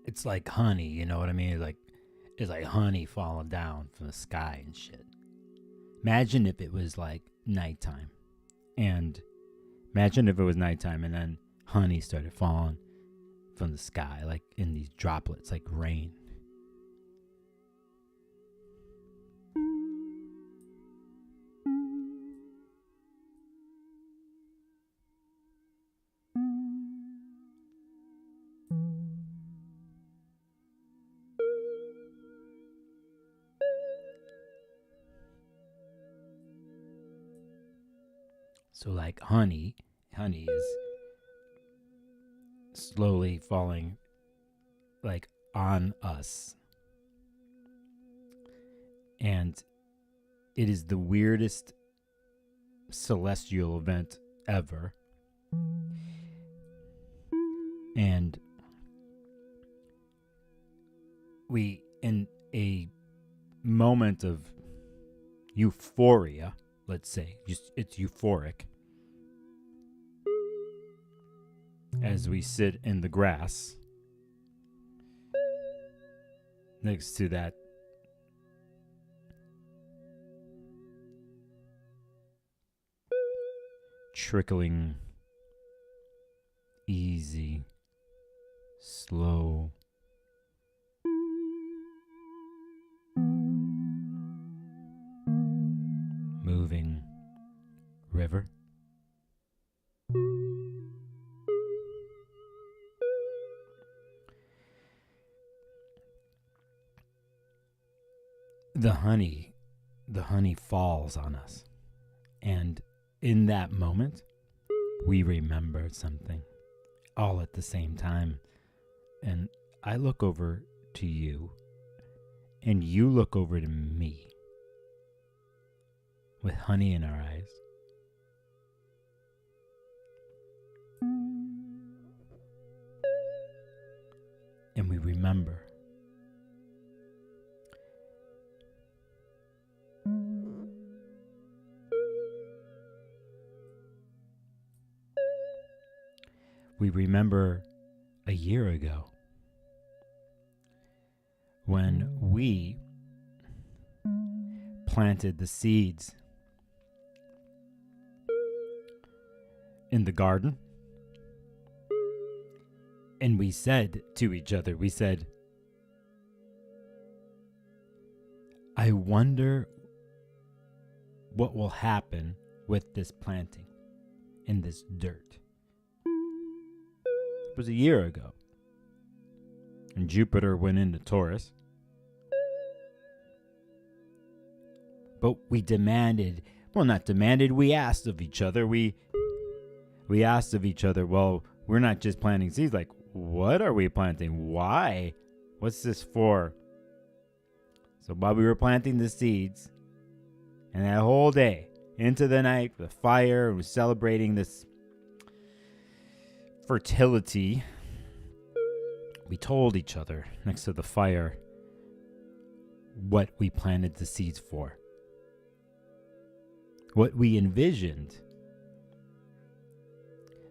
it's like honey, you know what I mean? It's like honey falling down from the sky and shit. Imagine if it was like nighttime. And imagine if it was nighttime and then honey started falling from the sky, like in these droplets, like rain. So like honey is slowly falling like on us. And it is the weirdest celestial event ever. And we, in a moment of euphoria, let's say, just it's euphoric, as we sit in the grass next to that trickling, easy, slow, moving river. The honey falls on us. And in that moment, we remember something all at the same time. And I look over to you, and you look over to me with honey in our eyes. And we remember. We remember a year ago when we planted the seeds in the garden, and we said to each other, we said, I wonder what will happen with this planting in this dirt. It was a year ago. And Jupiter went into Taurus. But we demanded, well, not demanded, we asked of each other. We asked of each other, well, we're not just planting seeds. Like, what are we planting? Why? What's this for? So while we were planting the seeds, and that whole day, into the night, the fire, and we're celebrating this fertility, we told each other next to the fire what we planted the seeds for, what we envisioned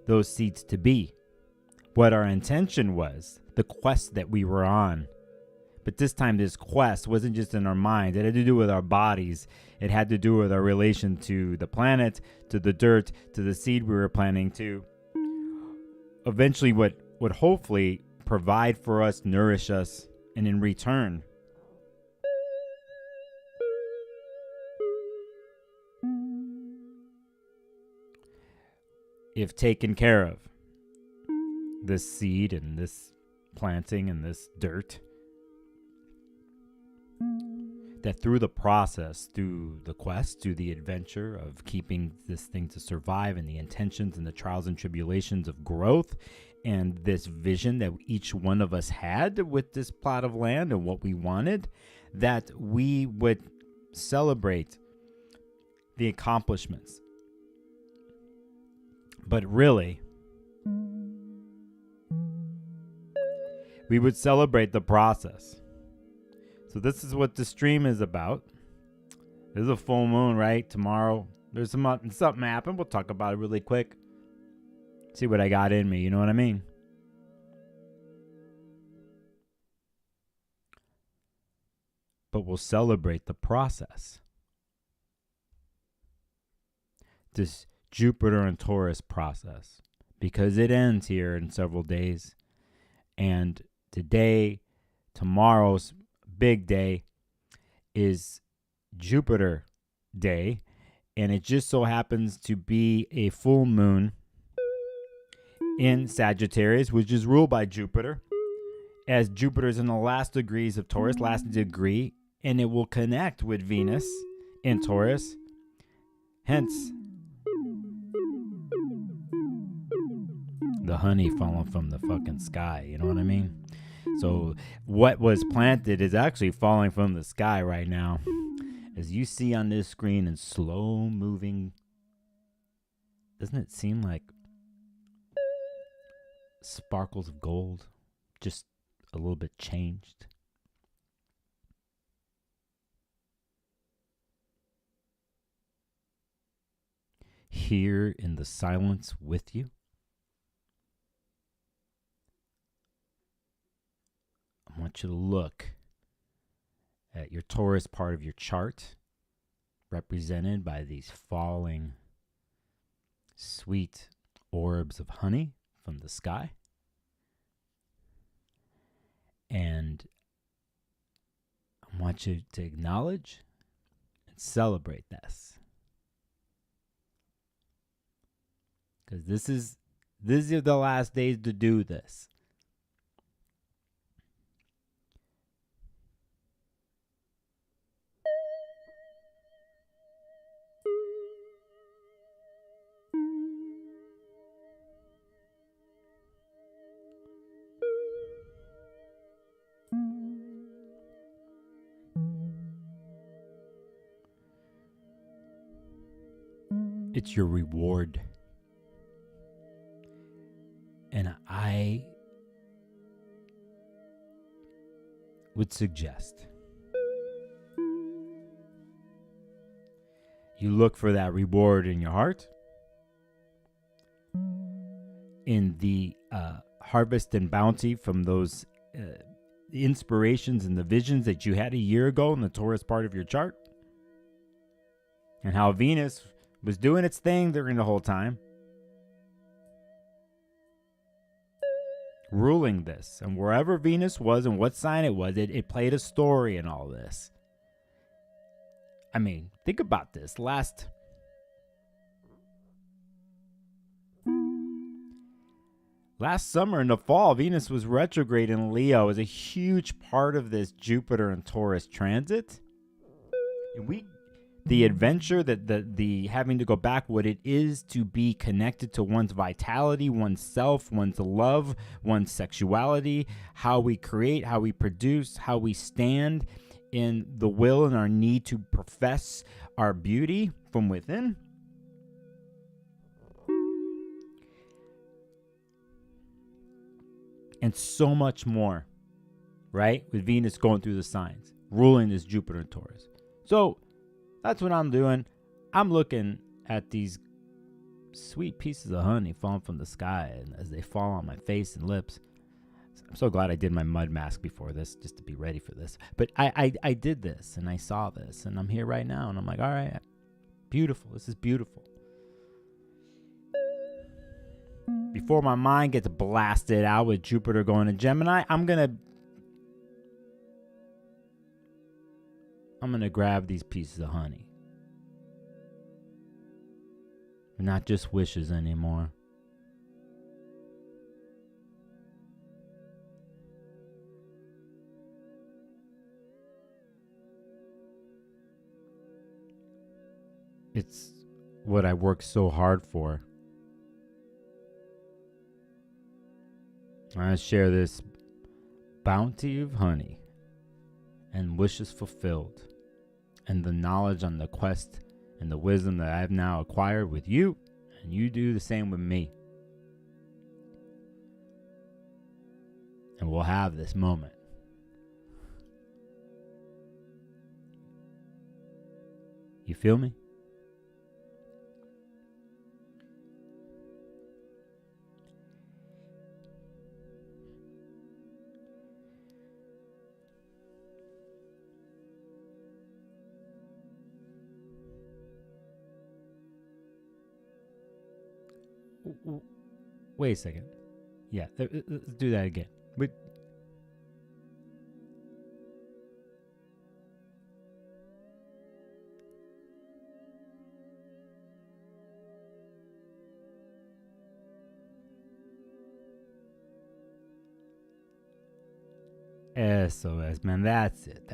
those seeds to be, what our intention was, the quest that we were on. But this time, this quest wasn't just in our minds. It had to do with our bodies. It had to do with our relation to the planet, to the dirt, to the seed we were planting, to eventually what would hopefully provide for us, nourish us, and in return, if taken care of, this seed and this planting and this dirt, that through the process, through the quest, through the adventure of keeping this thing to survive, and the intentions and the trials and tribulations of growth, and this vision that each one of us had with this plot of land and what we wanted, that we would celebrate the accomplishments. But really, we would celebrate the process. So this is what the stream is about. There's a full moon, right? Tomorrow, there's something happened. We'll talk about it really quick. See what I got in me, you know what I mean? but we'll celebrate the process. This Jupiter and Taurus process, because it ends here in several days. And today, tomorrow's big day is Jupiter Day, and it just so happens to be a full moon in Sagittarius, which is ruled by Jupiter, as Jupiter is in the last degrees of Taurus, last degree, and it will connect with Venus in Taurus. Hence, the honey falling from the fucking sky, you know what I mean? So what was planted is actually falling from the sky right now. As you see on this screen in slow moving, doesn't it seem like sparkles of gold, just a little bit changed? Here in the silence with you, I want you to look at your Taurus part of your chart, represented by these falling sweet orbs of honey from the sky. And I want you to acknowledge and celebrate this. Because these are the last days to do this. It's your reward. And I would suggest you look for that reward in your heart, in the harvest and bounty from those inspirations and the visions that you had a year ago in the Taurus part of your chart, and how Venus was doing its thing during the whole time, ruling this. And wherever Venus was and what sign it was, it played a story in all this. I mean, think about this. Last summer in the fall, Venus was retrograde in Leo. It was a huge part of this Jupiter and Taurus transit. And the adventure, the having to go back, what it is to be connected to one's vitality, one's self, one's love, one's sexuality, how we create, how we produce, how we stand in the will and our need to profess our beauty from within. And so much more, right? With Venus going through the signs, ruling this Jupiter and Taurus. So that's what I'm doing. I'm looking at these sweet pieces of honey falling from the sky, and as they fall on my face and lips. I'm so glad I did my mud mask before this, just to be ready for this. But I did this, and I saw this, and I'm here right now, and I'm like, all right, beautiful. This is beautiful. Before my mind gets blasted out with Jupiter going to Gemini, I'm gonna grab these pieces of honey. They're not just wishes anymore. It's what I worked so hard for. I share this bounty of honey and wishes fulfilled, and the knowledge on the quest and the wisdom that I've now acquired with you, and you do the same with me. And we'll have this moment. You feel me? Wait a second. Yeah, let's do that again. Wait. SOS, man. That's it.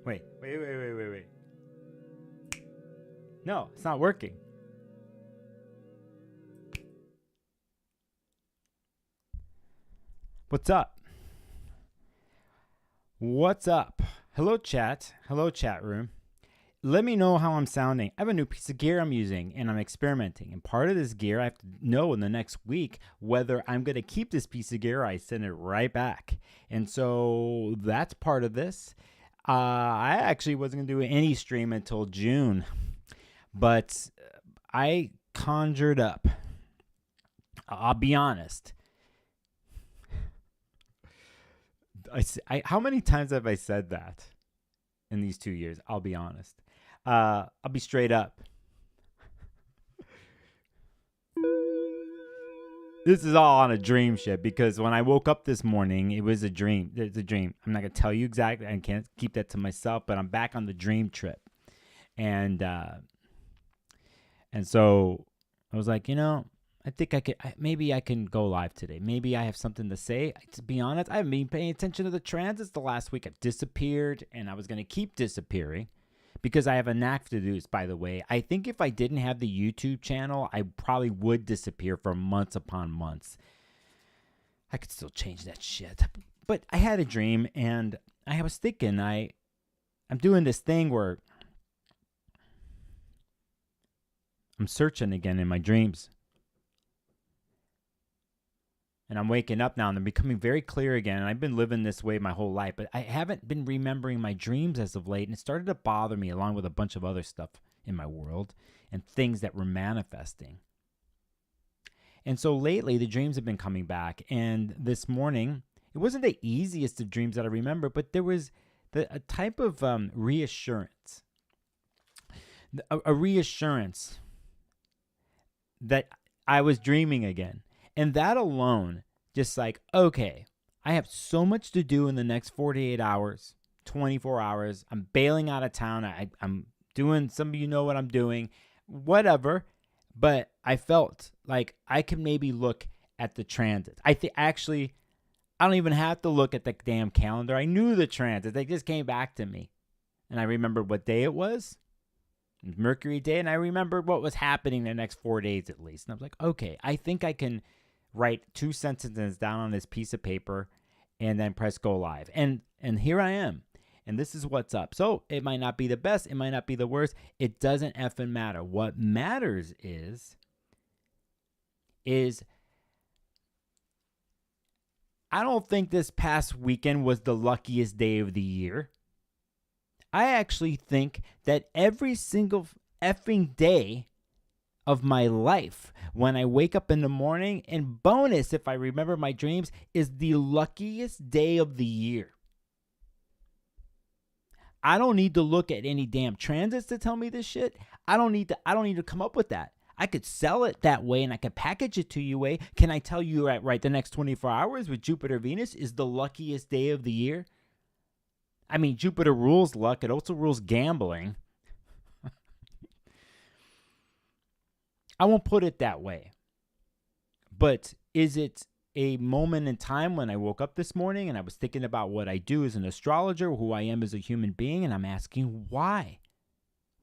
Wait. No, it's not working. What's up? What's up? Hello, chat. Hello, chat room. Let me know how I'm sounding. I have a new piece of gear I'm using, and I'm experimenting. And part of this gear, I have to know in the next week whether I'm going to keep this piece of gear or I send it right back. And so that's part of this. I actually wasn't going to do any stream until June, but I conjured up. I'll be honest. How many times have I said that in these 2 years? I'll be honest. I'll be straight up. This is all on a dream shit, because when I woke up this morning, it was a dream. It's a dream. I'm not going to tell you exactly. I can't keep that to myself, but I'm back on the dream trip. And so I was like, I think maybe I can go live today. Maybe I have something to say. To be honest, I haven't been paying attention to the transits the last week. I've disappeared, and I was going to keep disappearing because I have a knack to do this, by the way. I think if I didn't have the YouTube channel, I probably would disappear for months upon months. I could still change that shit. But I had a dream, and I was thinking I'm doing this thing where I'm searching again in my dreams. And I'm waking up now, and they're becoming very clear again. And I've been living this way my whole life, but I haven't been remembering my dreams as of late. And it started to bother me, along with a bunch of other stuff in my world and things that were manifesting. And so lately, the dreams have been coming back. And this morning, it wasn't the easiest of dreams that I remember, but there was a type of reassurance. A reassurance that I was dreaming again. And that alone, just like, okay, I have so much to do in the next 48 hours, 24 hours. I'm bailing out of town. I'm doing, some of you know what I'm doing, whatever. But I felt like I could maybe look at the transit. I don't even have to look at the damn calendar. I knew the transit. They just came back to me. And I remembered what day it was. It was Mercury day. And I remembered what was happening the next 4 days at least. And I was like, okay, I think I can write 2 sentences down on this piece of paper and then press go live. And here I am. And this is what's up. So it might not be the best. It might not be the worst. It doesn't effing matter. What matters is I don't think this past weekend was the luckiest day of the year. I actually think that every single effing day of my life, when I wake up in the morning, and bonus, if I remember my dreams, is the luckiest day of the year. I don't need to look at any damn transits to tell me this shit. I don't need to come up with that. I could sell it that way, and I could package it to you way. Can I tell you right the next 24 hours with Jupiter Venus is the luckiest day of the year? I mean, Jupiter rules luck. It also rules gambling. I won't put it that way. But is it a moment in time when I woke up this morning and I was thinking about what I do as an astrologer, who I am as a human being, and I'm asking why?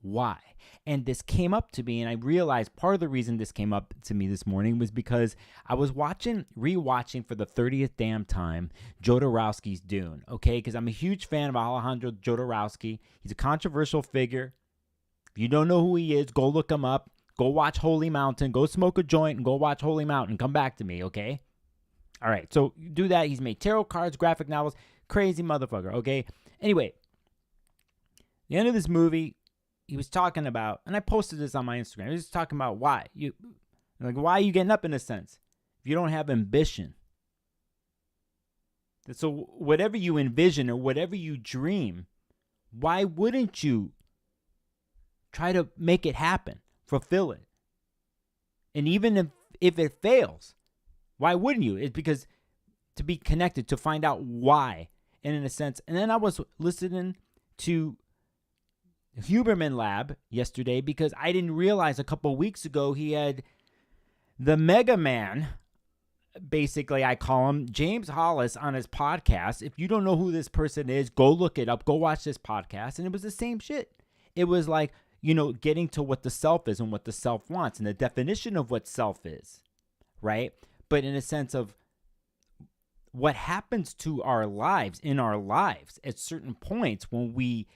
Why? And this came up to me, and I realized part of the reason this came up to me this morning was because I was rewatching for the 30th damn time Jodorowsky's Dune, okay? Because I'm a huge fan of Alejandro Jodorowsky. He's a controversial figure. If you don't know who he is, go look him up. Go watch Holy Mountain. Go smoke a joint and go watch Holy Mountain. Come back to me, okay? All right, so do that. He's made tarot cards, graphic novels. Crazy motherfucker, okay? Anyway, The end of this movie, he was talking about, and I posted this on my Instagram. He was talking about why are you getting up in a sense if you don't have ambition? So whatever you envision or whatever you dream, why wouldn't you try to make it happen, fulfill it? And even if it fails, why wouldn't you? It's because to be connected, to find out why, and in a sense. And then I was listening to Huberman Lab yesterday because I didn't realize a couple weeks ago he had the Mega Man, basically I call him, James Hollis, on his podcast. If you don't know who this person is, go look it up. Go watch this podcast. And it was the same shit. It was like, getting to what the self is and what the self wants and the definition of what self is, right? But in a sense of what happens to our lives, in our lives at certain points when we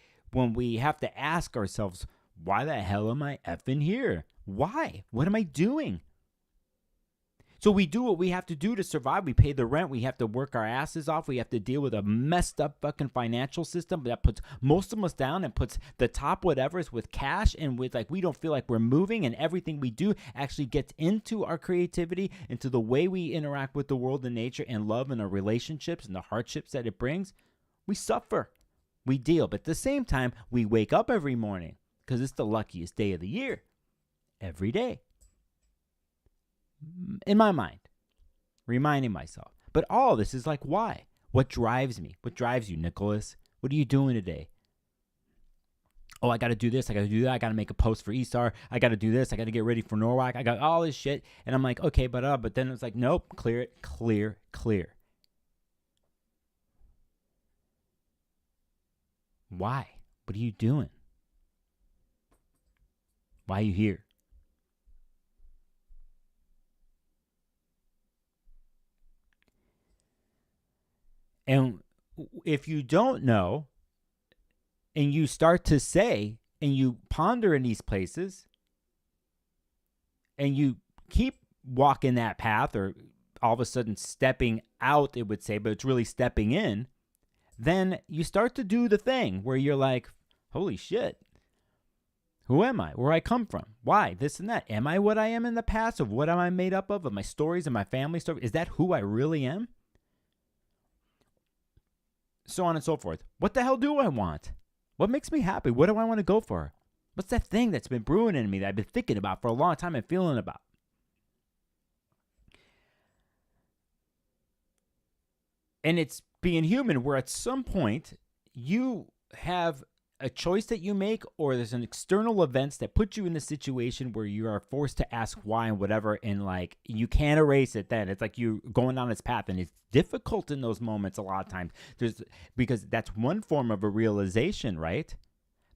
have to ask ourselves, why the hell am I effing here? Why? What am I doing? So we do what we have to do to survive. We pay the rent. We have to work our asses off. We have to deal with a messed up fucking financial system that puts most of us down and puts the top whatevers with cash and with we don't feel like we're moving, and everything we do actually gets into our creativity, into the way we interact with the world and nature and love and our relationships and the hardships that it brings. We suffer. We deal. But at the same time, we wake up every morning because it's the luckiest day of the year. Every day. In my mind, reminding myself. But all of this is why? What drives me? What drives you, Nicholas? What are you doing today? Oh, I got to do this. I got to do that. I got to make a post for Esar. I got to do this. I got to get ready for Norwalk. I got all this shit. And I'm like, okay, but then it's nope, clear it, clear. Why? What are you doing? Why are you here? And if you don't know, and you start to say, and you ponder in these places, and you keep walking that path, or all of a sudden stepping out, it would say, but it's really stepping in, then you start to do the thing where you're like, holy shit, who am I? Where I come from? Why? This and that. Am I what I am in the past? Of what am I made up of my stories and my family story? Is that who I really am? So on and so forth. What the hell do I want? What makes me happy? What do I want to go for? What's that thing that's been brewing in me that I've been thinking about for a long time and feeling about? And it's being human, where at some point you have a choice that you make, or there's an external events that put you in a situation where you are forced to ask why and whatever, and you can't erase it. Then it's like you going down this path, and it's difficult in those moments a lot of times, because that's one form of a realization, right?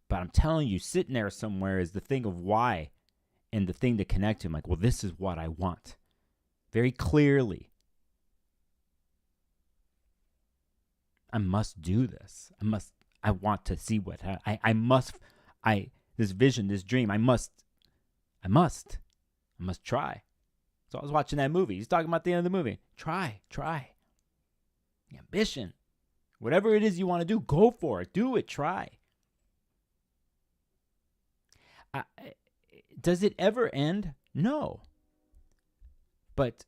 But I'm telling you, sitting there somewhere is the thing of why, and the thing to connect to. I'm like, well, this is what I want, very clearly. I must do this. I want to see what this vision, this dream, I must try. So I was watching that movie. He's talking about the end of the movie. Try. Ambition. Whatever it is you want to do, go for it. Do it. Try. Does it ever end? No. But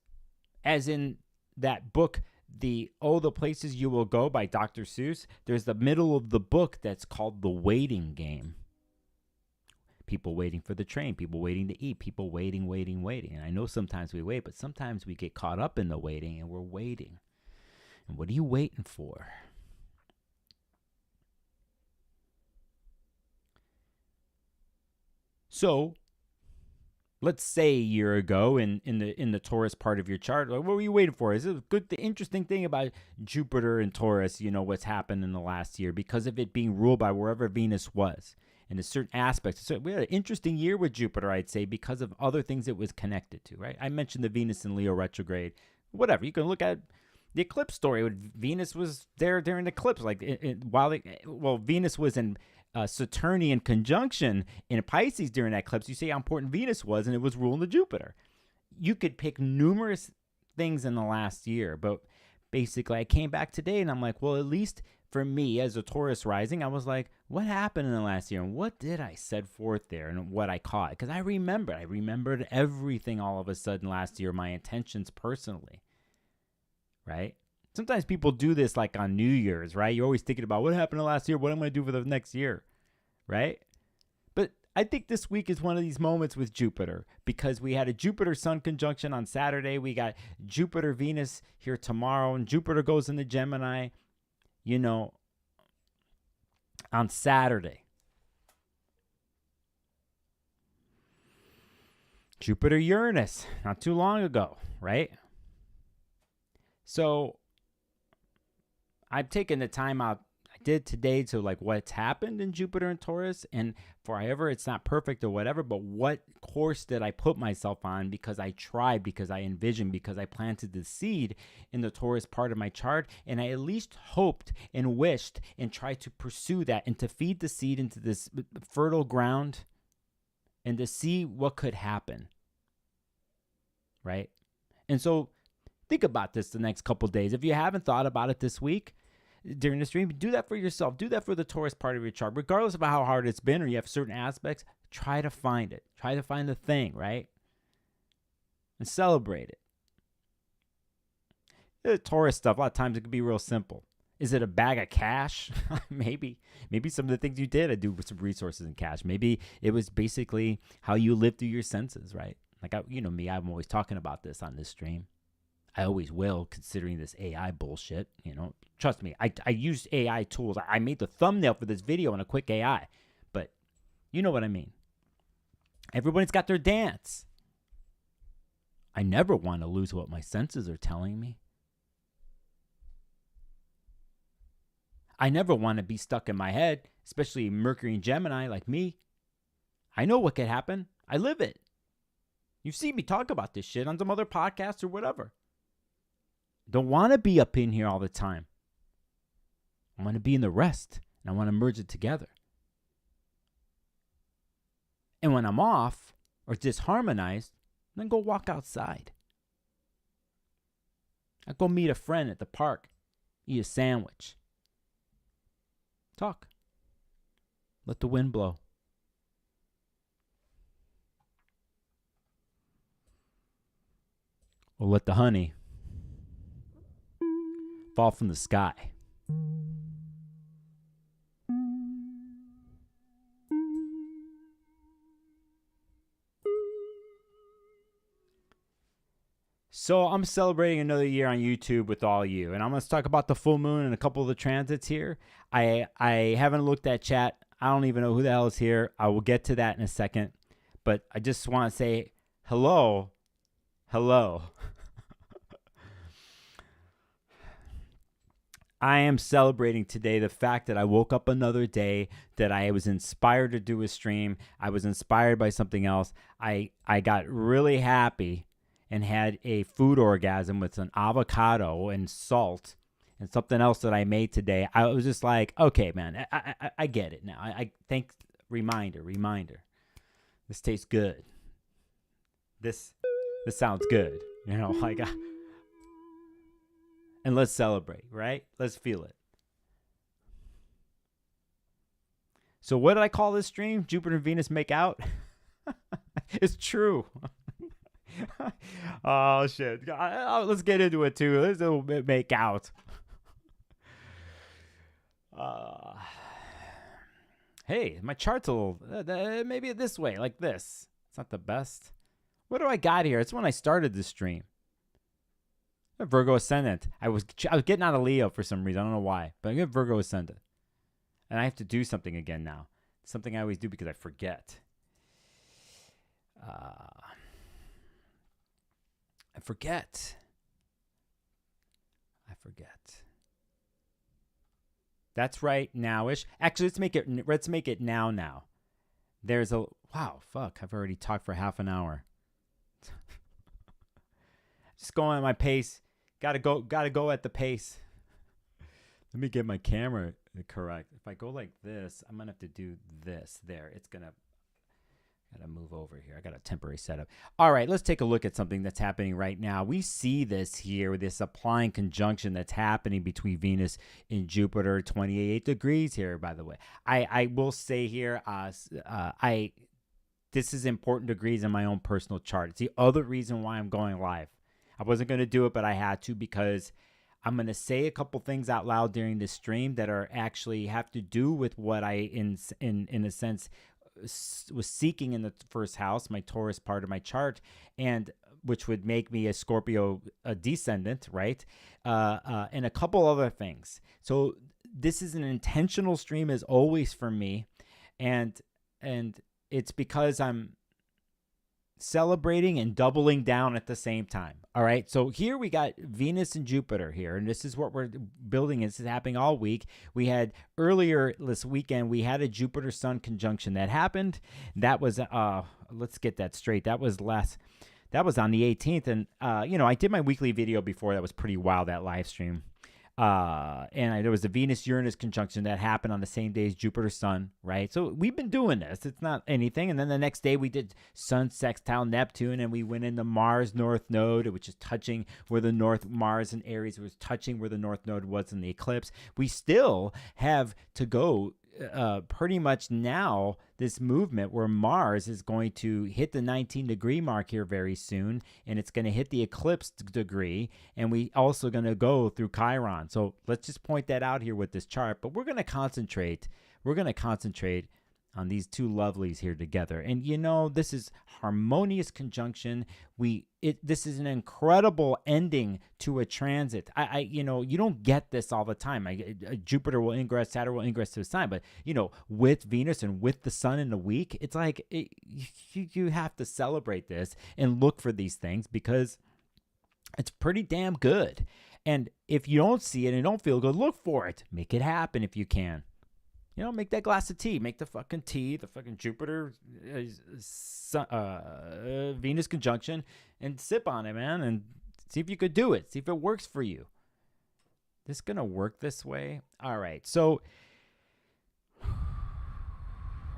as in that book, the Places You Will Go by Dr. Seuss, there's the middle of the book that's called The Waiting Game. People waiting for the train, people waiting to eat, people waiting. And I know sometimes we wait, but sometimes we get caught up in the waiting, and we're waiting. And what are you waiting for? So, let's say a year ago in the Taurus part of your chart, what were you waiting for? Is it good? The interesting thing about Jupiter and Taurus, what's happened in the last year, because of it being ruled by wherever Venus was, and a certain aspects. So we had an interesting year with Jupiter, I'd say, because of other things it was connected to, right? I mentioned the Venus in Leo retrograde. Whatever, you can look at the eclipse story. Venus was there during the eclipse, Venus was in Saturnian conjunction in Pisces during that eclipse. You see how important Venus was, and it was ruling the Jupiter. You could pick numerous things in the last year, but basically I came back today and I'm like, well, at least for me as a Taurus rising, I was like, what happened in the last year? And what did I set forth there and what I caught? Because I remembered everything all of a sudden last year, my intentions personally, right? Sometimes people do this like on New Year's, right? You're always thinking about what happened in the last year, what am I going to do for the next year, right? But I think this week is one of these moments with Jupiter because we had a Jupiter-Sun conjunction on Saturday. We got Jupiter-Venus here tomorrow, and Jupiter goes into Gemini, on Saturday. Jupiter-Uranus, not too long ago, right? So I've taken the time out I did today to like what's happened in Jupiter and Taurus, and forever it's not perfect or whatever, but what course did I put myself on because I tried, because I envisioned, because I planted the seed in the Taurus part of my chart, and I at least hoped and wished and tried to pursue that and to feed the seed into this fertile ground and to see what could happen, right? And so think about this the next couple of days. If you haven't thought about it this week, during the stream, do that for yourself. Do that for the Taurus part of your chart. Regardless of how hard it's been or you have certain aspects, try to find it. Try to find the thing, right? And celebrate it. The Taurus stuff, a lot of times it can be real simple. Is it a bag of cash? Maybe. Maybe some of the things you did, I do with some resources in cash. Maybe it was basically how you live through your senses, right? Like, me, I'm always talking about this on this stream. I always will, considering this AI bullshit, Trust me, I used AI tools. I made the thumbnail for this video in a quick AI. But you know what I mean. Everybody's got their dance. I never want to lose what my senses are telling me. I never want to be stuck in my head, especially Mercury and Gemini like me. I know what could happen. I live it. You've seen me talk about this shit on some other podcasts or whatever. Don't want to be up in here all the time. I want to be in the rest, and I want to merge it together. And when I'm off or disharmonized, then go walk outside. I go meet a friend at the park, eat a sandwich. Talk. Let the wind blow. Or let the honey fall from the sky. So I'm celebrating another year on YouTube with all you, and I'm going to talk about the full moon and a couple of the transits here. I haven't looked at chat. I don't even know who the hell is here. I will get to that in a second, but I just want to say hello. I am celebrating today the fact that I woke up another day, that I was inspired to do a stream. I was inspired by something else. I got really happy and had a food orgasm with an avocado and salt and something else that I made today. I was just like, okay, man, I get it now. I think, reminder. This tastes good. This sounds good. And let's celebrate, right? Let's feel it. So what did I call this stream? Jupiter and Venus make out? It's true. Oh, shit. Let's get into it, too. Let's make out. Hey, my chart's a little... maybe this way, like this. It's not the best. What do I got here? It's when I started this stream. Virgo Ascendant. I was getting out of Leo for some reason. I don't know why. But I get Virgo Ascendant. And I have to do something again now. Something I always do because I forget. I forget. That's right, nowish. Actually, let's make it now. There's a wow, fuck. I've already talked for half an hour. Just going at my pace. Gotta go at the pace. Let me get my camera correct. If I go like this, I'm gonna have to do this. There, it's gonna Gotta move over here. I got a temporary setup. All right, let's take a look at something that's happening right now. We see this here, this applying conjunction that's happening between Venus and Jupiter, 28 degrees here, by the way. I will say here, this is important degrees in my own personal chart. It's the other reason why I'm going live. I wasn't going to do it, but I had to because I'm going to say a couple things out loud during this stream that are actually have to do with what I, in a sense, was seeking in the first house, my Taurus part of my chart, and which would make me a Scorpio descendant, right? And a couple other things. So this is an intentional stream as always for me, and it's because I'm celebrating and doubling down at the same time. All right. So here we got Venus and Jupiter here, and this is what we're building. This is happening all week. We had earlier this weekend, we had a Jupiter Sun conjunction that happened. That was, let's get that straight. That was on the 18th. And, I did my weekly video before. That was pretty wild, that live stream. And there was a Venus-Uranus conjunction that happened on the same day as Jupiter-Sun, right? So we've been doing this. It's not anything. And then the next day we did Sun sextile Neptune, and we went into Mars North Node, which is touching where the North Mars in Aries was touching where the North Node was in the eclipse. We still have to go pretty much now this movement where Mars is going to hit the 19-degree mark here very soon, and it's going to hit the eclipse degree, and we also going to go through Chiron. So let's just point that out here with this chart, but we're going to concentrate on these two lovelies here together. And this is harmonious conjunction. This is an incredible ending to a transit. You don't get this all the time. Jupiter will ingress, Saturn will ingress to a sign, but with Venus and with the sun in a week, it's like you have to celebrate this and look for these things because it's pretty damn good. And if you don't see it and don't feel good, look for it. Make it happen if you can. Make that glass of tea. Make the fucking tea, the fucking Jupiter, Venus conjunction, and sip on it, man, and see if you could do it. See if it works for you. This going to work this way? All right. So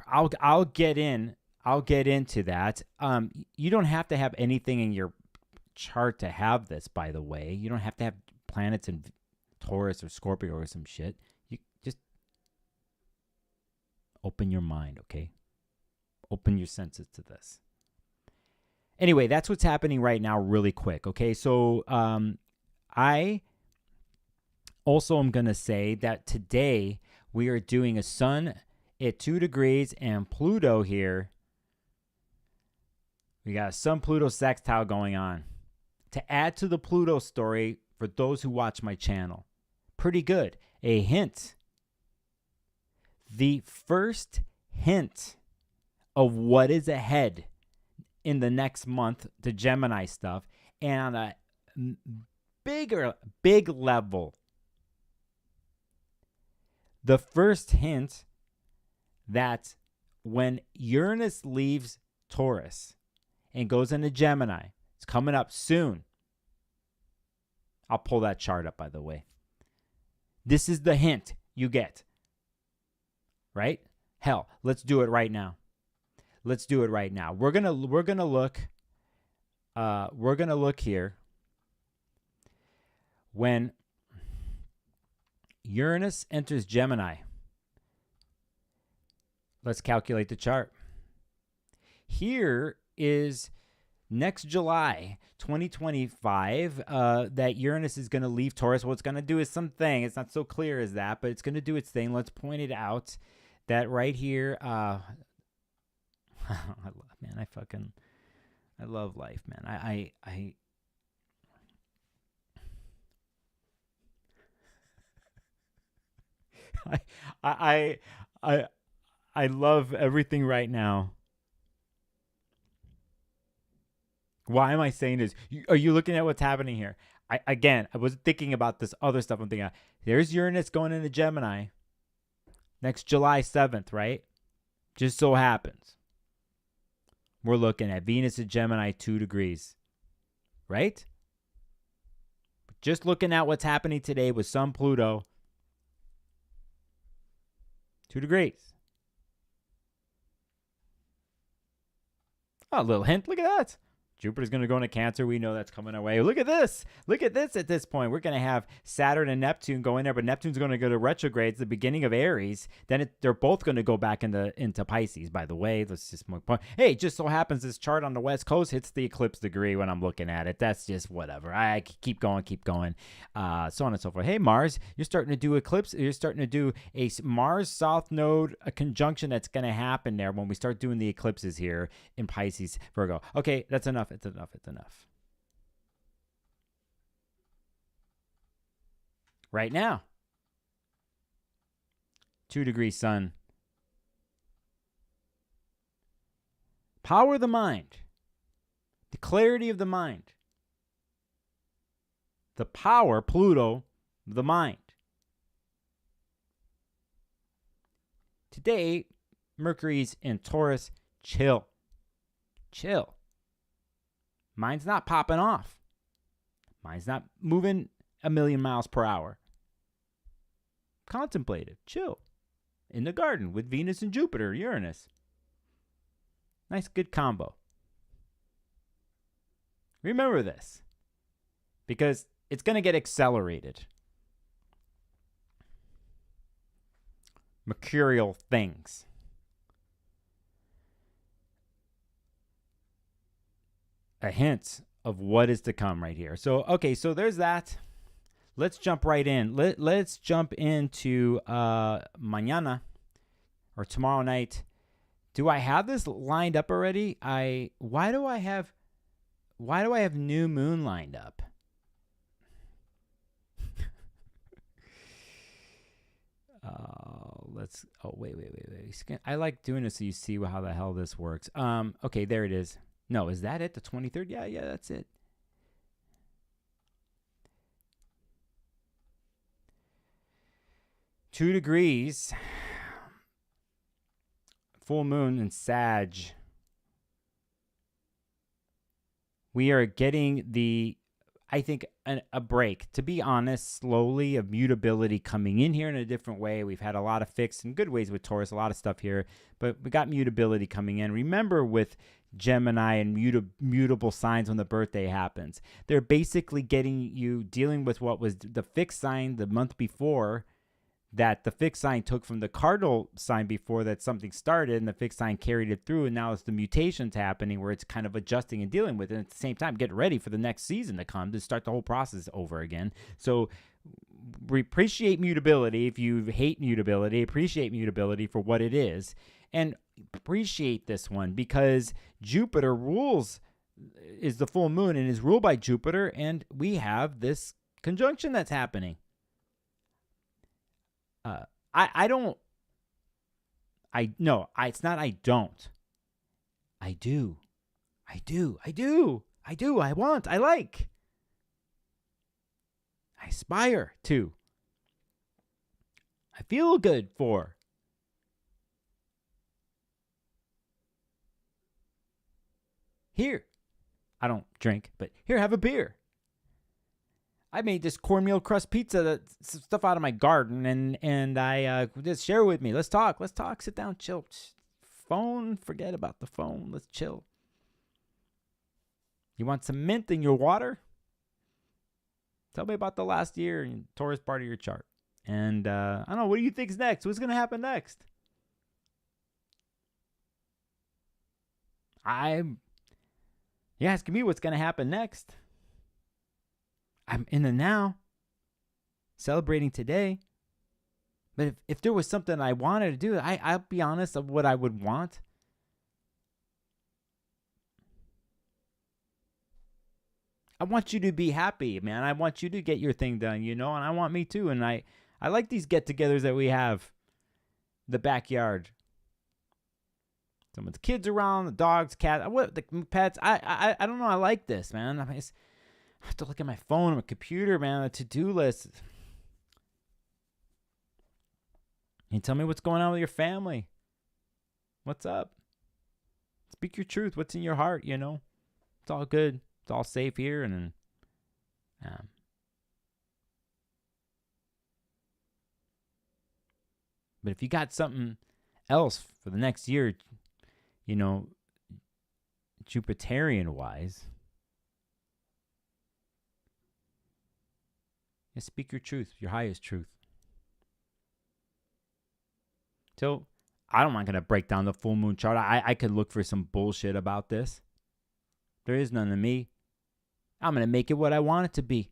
I'll get into that. You don't have to have anything in your chart to have this, by the way. You don't have to have planets in Taurus or Scorpio or some shit. Open your mind, okay? Open your senses to this. Anyway, that's what's happening right now really quick, okay? So I also am going to say that today we are doing a sun at 2 degrees and Pluto here. We got a Sun-Pluto sextile going on. To add to the Pluto story for those who watch my channel, pretty good. A hint. The first hint of what is ahead in the next month, the Gemini stuff, and on a big level, the first hint that when Uranus leaves Taurus and goes into Gemini, it's coming up soon. I'll pull that chart up, by the way. This is the hint you get. Right? Hell, let's do it right now. Let's do it right now. We're gonna look here when Uranus enters Gemini. Let's calculate the chart. Here is next July 2025 that Uranus is going to leave Taurus. What it's going to do is something. It's not so clear as that, but it's going to do its thing. Let's point it out that right here. I love life, man. I love everything right now. Why am I saying this? Are you looking at what's happening here? I was thinking about this other stuff. I'm thinking, there's Uranus going into Gemini next July 7th, right? Just so happens. We're looking at Venus in Gemini 2 degrees, right? Just looking at what's happening today with Sun Pluto, 2 degrees. Oh, a little hint. Look at that. Jupiter's going to go into Cancer. We know that's coming our way. Look at this. Look at this at this point. We're going to have Saturn and Neptune go in there, but Neptune's going to go to retrograde. It's the beginning of Aries. Then they're both going to go back into Pisces, by the way. Let's just point. Hey, it just so happens this chart on the West Coast hits the eclipse degree when I'm looking at it. That's just whatever. I keep going. So on and so forth. Hey, Mars, you're starting to do eclipse. You're starting to do a Mars South Node, a conjunction that's going to happen there when we start doing the eclipses here in Pisces, Virgo. Okay, that's enough. It's enough. Right now, 2 degrees sun. Power of the mind. The clarity of the mind. The power, Pluto, of the mind. Today, Mercury's in Taurus. Chill. Mine's not popping off. Mine's not moving a million miles per hour. Contemplative, chill. In the garden with Venus and Jupiter, Uranus. Nice, good combo. Remember this, because it's going to get accelerated. Mercurial things. A hint of what is to come right here. So, okay, so there's that. Let's jump right in. Let's jump into mañana or tomorrow night. Do I have this lined up already? Why do I have new moon lined up? Wait. I like doing this so you see how the hell this works. Okay, there it is. No, is that it? The 23rd? Yeah, that's it. Two degrees. Full moon in Sag. We are getting I think, a break. To be honest, slowly, of mutability coming in here in a different way. We've had a lot of fixed in good ways with Taurus, a lot of stuff here, but we got mutability coming in. Remember with Gemini and mutable signs when the birthday happens, they're basically getting you dealing with what was the fixed sign the month before, that the fixed sign took from the cardinal sign before that something started, and the fixed sign carried it through, and now it's the mutations happening where it's kind of adjusting and dealing with it. And at the same time, get ready for the next season to come to start the whole process over again. So we appreciate mutability. If you hate mutability, appreciate mutability for what it is, and appreciate this one because Jupiter is the full moon and is ruled by Jupiter, and we have this conjunction that's happening. It's not I don't. I do. I want. I like. I aspire to. I feel good for. Here. I don't drink, but here, have a beer. I made this cornmeal crust pizza, stuff out of my garden, and I just share with me. Let's talk. Sit down, chill. Phone, forget about the phone. Let's chill. You want some mint in your water? Tell me about the last year in Taurus part of your chart. And I don't know, what do you think's next? What's going to happen next? You're asking me what's going to happen next. I'm in the now, celebrating today. But if there was something I wanted to do, I'll be honest of what I would want. I want you to be happy, man. I want you to get your thing done, and I want me too. And I like these get-togethers that we have, the backyard. Someone's kids around, the dogs, cats, the pets. I don't know. I like this, man. I have to look at my phone or my computer, man, a to-do list. You tell me what's going on with your family. What's up? Speak your truth. What's in your heart, It's all good. It's all safe here. And but if you got something else for the next year, Jupiterian-wise, speak your truth, your highest truth. So, I'm not going to break down the full moon chart. I could look for some bullshit about this. There is none of me. I'm going to make it what I want it to be.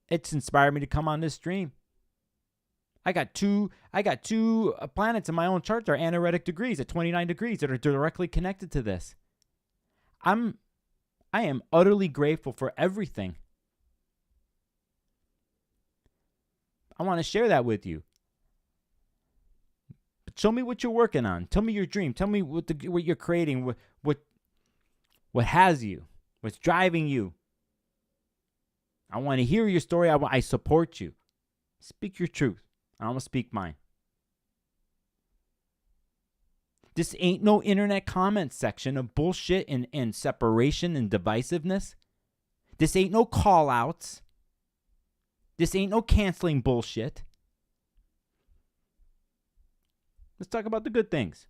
It's inspired me to come on this stream. I got two planets in my own chart that are anaretic degrees at 29 degrees that are directly connected to this. I am utterly grateful for everything. I want to share that with you. But show me what you're working on. Tell me your dream. Tell me what you're creating. What has you? What's driving you? I want to hear your story. I support you. Speak your truth. I'm going to speak mine. This ain't no internet comment section of bullshit and separation and divisiveness. This ain't no call-outs. This ain't no canceling bullshit. Let's talk about the good things.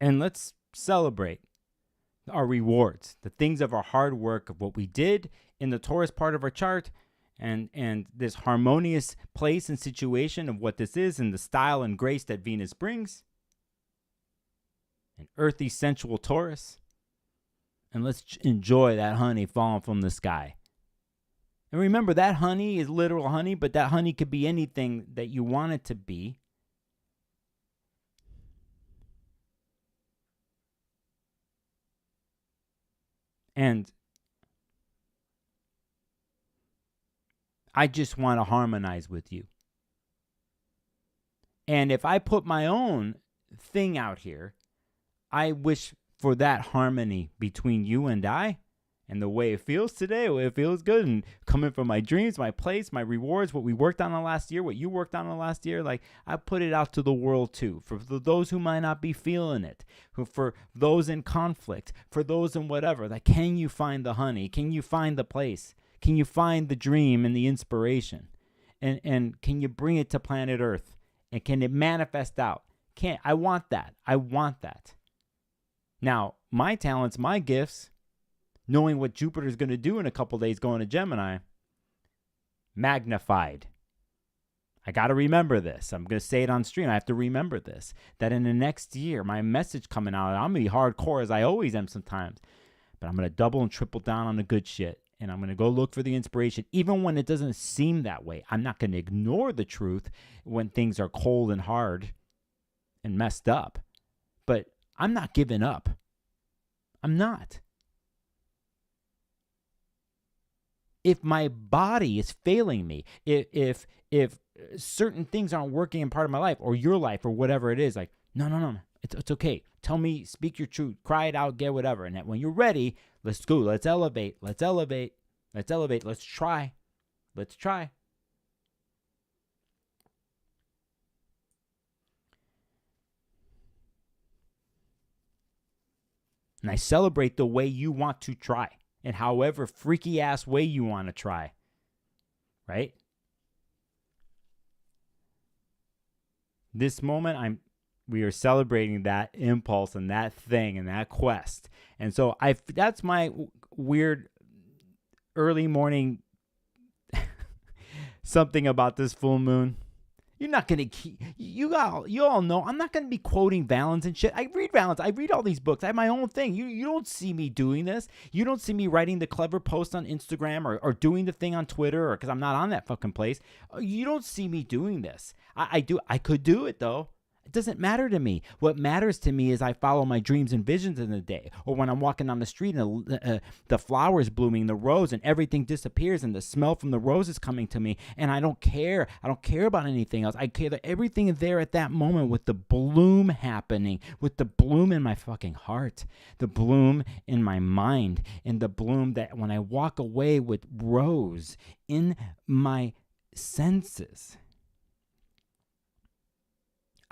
And let's celebrate our rewards, the things of our hard work, of what we did in the Taurus part of our chart, and this harmonious place and situation of what this is, and the style and grace that Venus brings. An earthy, sensual Taurus. And let's enjoy that honey falling from the sky. And remember, that honey is literal honey, but that honey could be anything that you want it to be. And I just want to harmonize with you. And if I put my own thing out here, I wish for that harmony between you and I, and the way it feels today, the way it feels good, and coming from my dreams, my place, my rewards, what we worked on the last year, what you worked on the last year, like I put it out to the world too, for those who might not be feeling it, for those in conflict, for those in whatever. Like, can you find the honey? Can you find the place? Can you find the dream and the inspiration? And can you bring it to planet Earth? And can it manifest out? I want that. I want that. Now, my talents, my gifts, knowing what Jupiter's going to do in a couple days going to Gemini, magnified. I got to remember this. I'm going to say it on stream. I have to remember this. That in the next year, my message coming out, I'm going to be hardcore as I always am sometimes. But I'm going to double and triple down on the good shit. And I'm going to go look for the inspiration, even when it doesn't seem that way. I'm not going to ignore the truth when things are cold and hard and messed up. But I'm not giving up. I'm not. If my body is failing me, if certain things aren't working in part of my life or your life or whatever it is, like, no. It's okay. Tell me, speak your truth, cry it out, get whatever. And that when you're ready, let's go. Let's elevate. Let's try. And I celebrate the way you want to try, and however freaky ass way you want to try. Right? This moment, we are celebrating that impulse and that thing and that quest. And so that's my weird early morning something about this full moon. You're not going to you all know I'm not going to be quoting Valens and shit. I read Valens. I read all these books. I have my own thing. You don't see me doing this. You don't see me writing the clever post on Instagram or doing the thing on Twitter, or because I'm not on that fucking place. You don't see me doing this. I could do it though. It doesn't matter to me. What matters to me is I follow my dreams and visions in the day, or when I'm walking down the street and the flowers blooming, the rose, and everything disappears, and the smell from the rose is coming to me, and I don't care. I don't care about anything else. I care that everything is there at that moment, with the bloom happening, with the bloom in my fucking heart, the bloom in my mind, and the bloom that when I walk away with rose in my senses.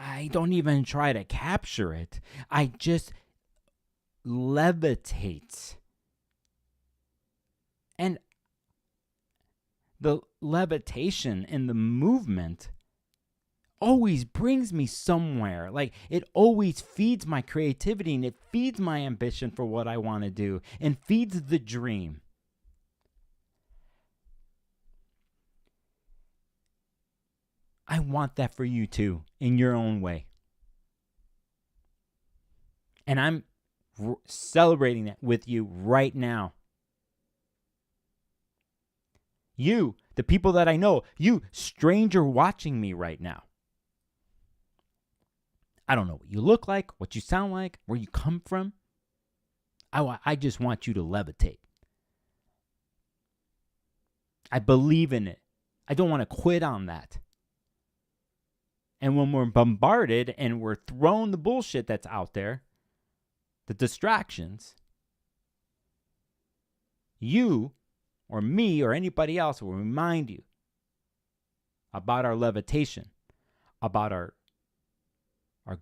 I don't even try to capture it. I just levitate. And the levitation and the movement always brings me somewhere. Like, it always feeds my creativity, and it feeds my ambition for what I want to do, and feeds the dream. I want that for you too, in your own way. And I'm celebrating that with you right now. You, the people that I know, you stranger watching me right now. I don't know what you look like, what you sound like, where you come from. I just want you to levitate. I believe in it. I don't want to quit on that. And when we're bombarded and we're thrown the bullshit that's out there, the distractions, you or me or anybody else will remind you about our levitation, about our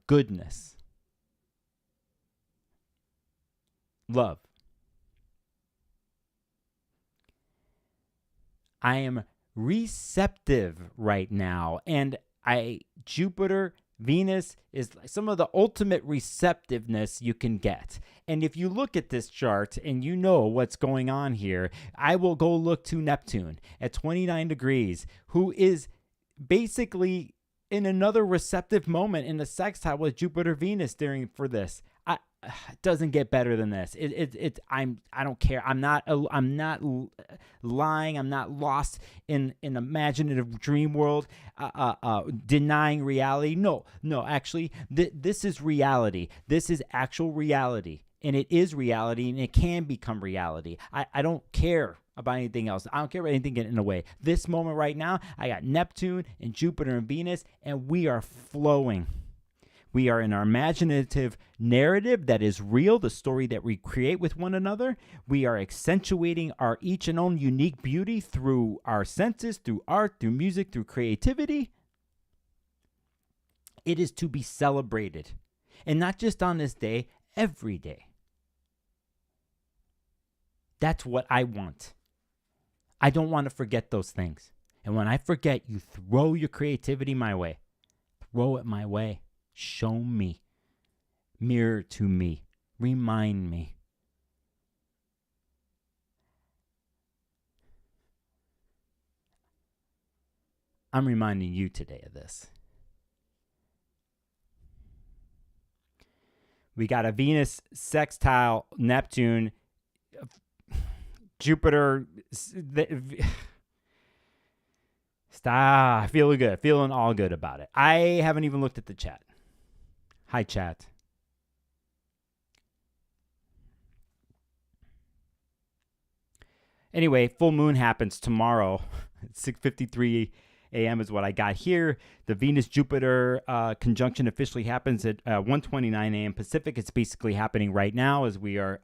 goodness. Love. I am receptive right now, and Jupiter, Venus is some of the ultimate receptiveness you can get. And if you look at this chart and you know what's going on here, I will go look to Neptune at 29 degrees, who is basically in another receptive moment in the sextile with Jupiter, Venus for this. It doesn't get better than this. I don't care. I'm not lying. I'm not lost in an imaginative dream world, denying reality. No. Actually, this is reality. This is actual reality, and it is reality, and it can become reality. I don't care about anything else. I don't care about anything getting in the way. This moment right now, I got Neptune and Jupiter and Venus, and we are flowing. We are in our imaginative narrative that is real, the story that we create with one another. We are accentuating our each and own unique beauty through our senses, through art, through music, through creativity. It is to be celebrated. And not just on this day, every day. That's what I want. I don't want to forget those things. And when I forget, you throw your creativity my way. Throw it my way. Show me. Mirror to me. Remind me. I'm reminding you today of this. We got a Venus sextile Neptune, Jupiter. Stop. Feeling good. Feeling all good about it. I haven't even looked at the chat. Hi, chat. Anyway, full moon happens tomorrow. 6:53 a.m. is what I got here. The Venus-Jupiter conjunction officially happens at 1:29 a.m. Pacific. It's basically happening right now as we are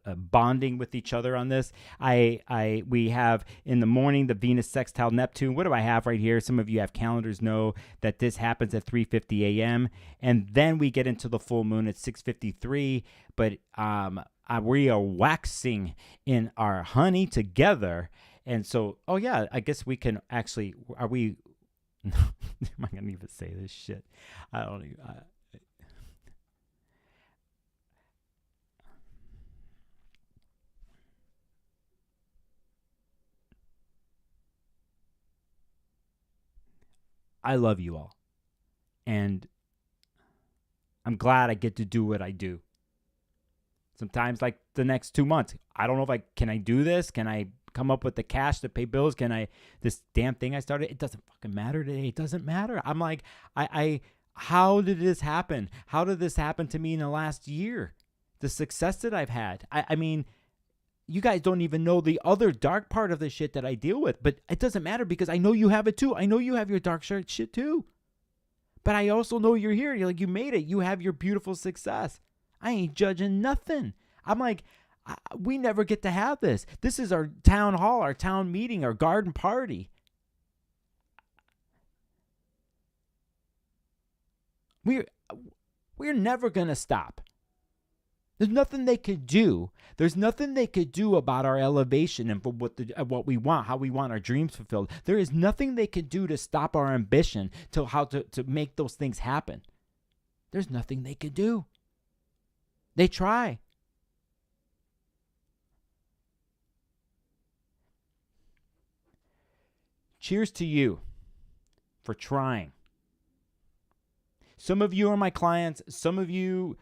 bonding with each other on this. We have in the morning the Venus sextile Neptune. What do I have right here? Some of you have calendars know that this happens at 3:50 a.m. And then we get into the full moon at 6:53. But we are waxing in our honey together. And so, oh yeah, I guess we can actually, are we, am I going to even say this shit? I don't even, I love you all. And I'm glad I get to do what I do. Sometimes like the next 2 months, I don't know if can I do this? Can I come up with the cash to pay bills? This damn thing I started, it doesn't fucking matter today. It doesn't matter. I'm like, how did this happen? How did this happen to me in the last year? The success that I've had. I mean, you guys don't even know the other dark part of the shit that I deal with, but it doesn't matter because I know you have it too. I know you have your dark shit too. But I also know you're here. You're like, you made it. You have your beautiful success. I ain't judging nothing. I'm like, we never get to have this. This is our town hall, our town meeting, our garden party. We're never going to stop. There's nothing they could do. There's nothing they could do about our elevation and for what we want, how we want our dreams fulfilled. There is nothing they could do to stop our ambition, to make those things happen. There's nothing they could do. They try. Cheers to you for trying. Some of you are my clients. Some of you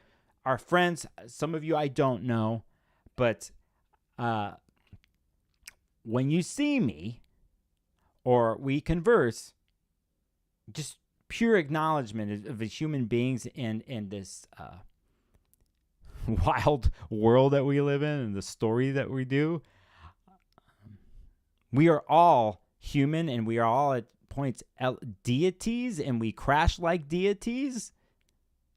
are friends. Some of you I don't know. But when you see me or we converse, just pure acknowledgement of the human beings and this wild world that we live in and the story that we do. We are all human, and we are all at points deities, and we crash like deities,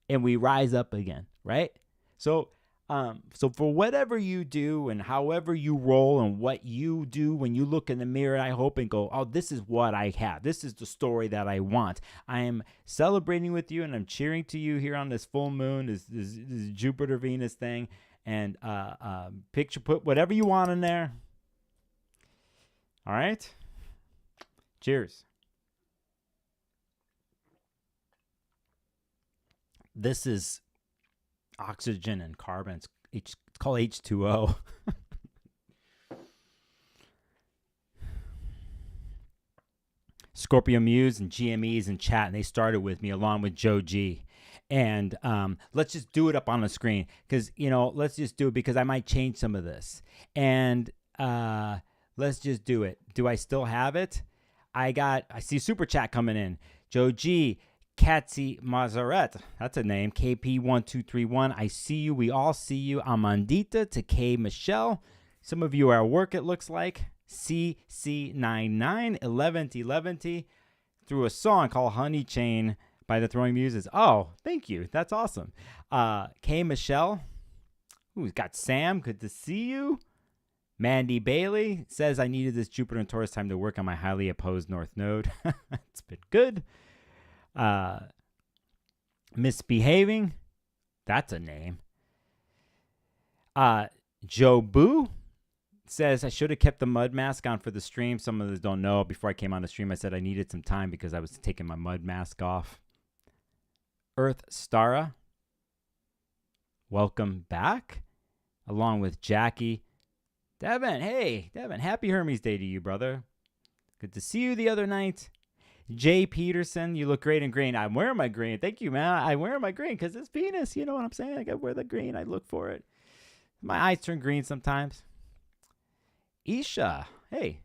and we rise up again, right? So for whatever you do and however you roll and what you do when you look in the mirror, I hope and go, oh, this is what I have. This is the story that I want. I am celebrating with you, and I'm cheering to you here on this full moon, this Jupiter Venus thing, and put whatever you want in there. All right? Cheers. This is oxygen and carbon. It's called H2O. Scorpio Muse and GME's in chat, and they started with me along with Joe G. And let's just do it up on the screen because, let's just do it because I might change some of this. And let's just do it. Do I still have it? I see super chat coming in. Joe G, Katsy Mazaret, that's a name. KP1231, I see you. We all see you. Amandita to K Michelle. Some of you are at work, it looks like. CC99, 11 through a song called Honey Chain by the Throwing Muses. Oh, thank you. That's awesome. K Michelle. Who's got Sam? Good to see you. Mandy Bailey says, I needed this Jupiter and Taurus time to work on my highly opposed North Node. It's been good. Misbehaving. That's a name. Joe Boo says, I should have kept the mud mask on for the stream. Some of us don't know. Before I came on the stream, I said I needed some time because I was taking my mud mask off. Earth Stara, welcome back. Along with Jackie. Devin, hey, Devin, happy Hermes Day to you, brother. Good to see you the other night. Jay Peterson, you look great in green. I'm wearing my green. Thank you, man. I'm wearing my green because it's Venus. You know what I'm saying? I got to wear the green. I look for it. My eyes turn green sometimes. Isha, hey,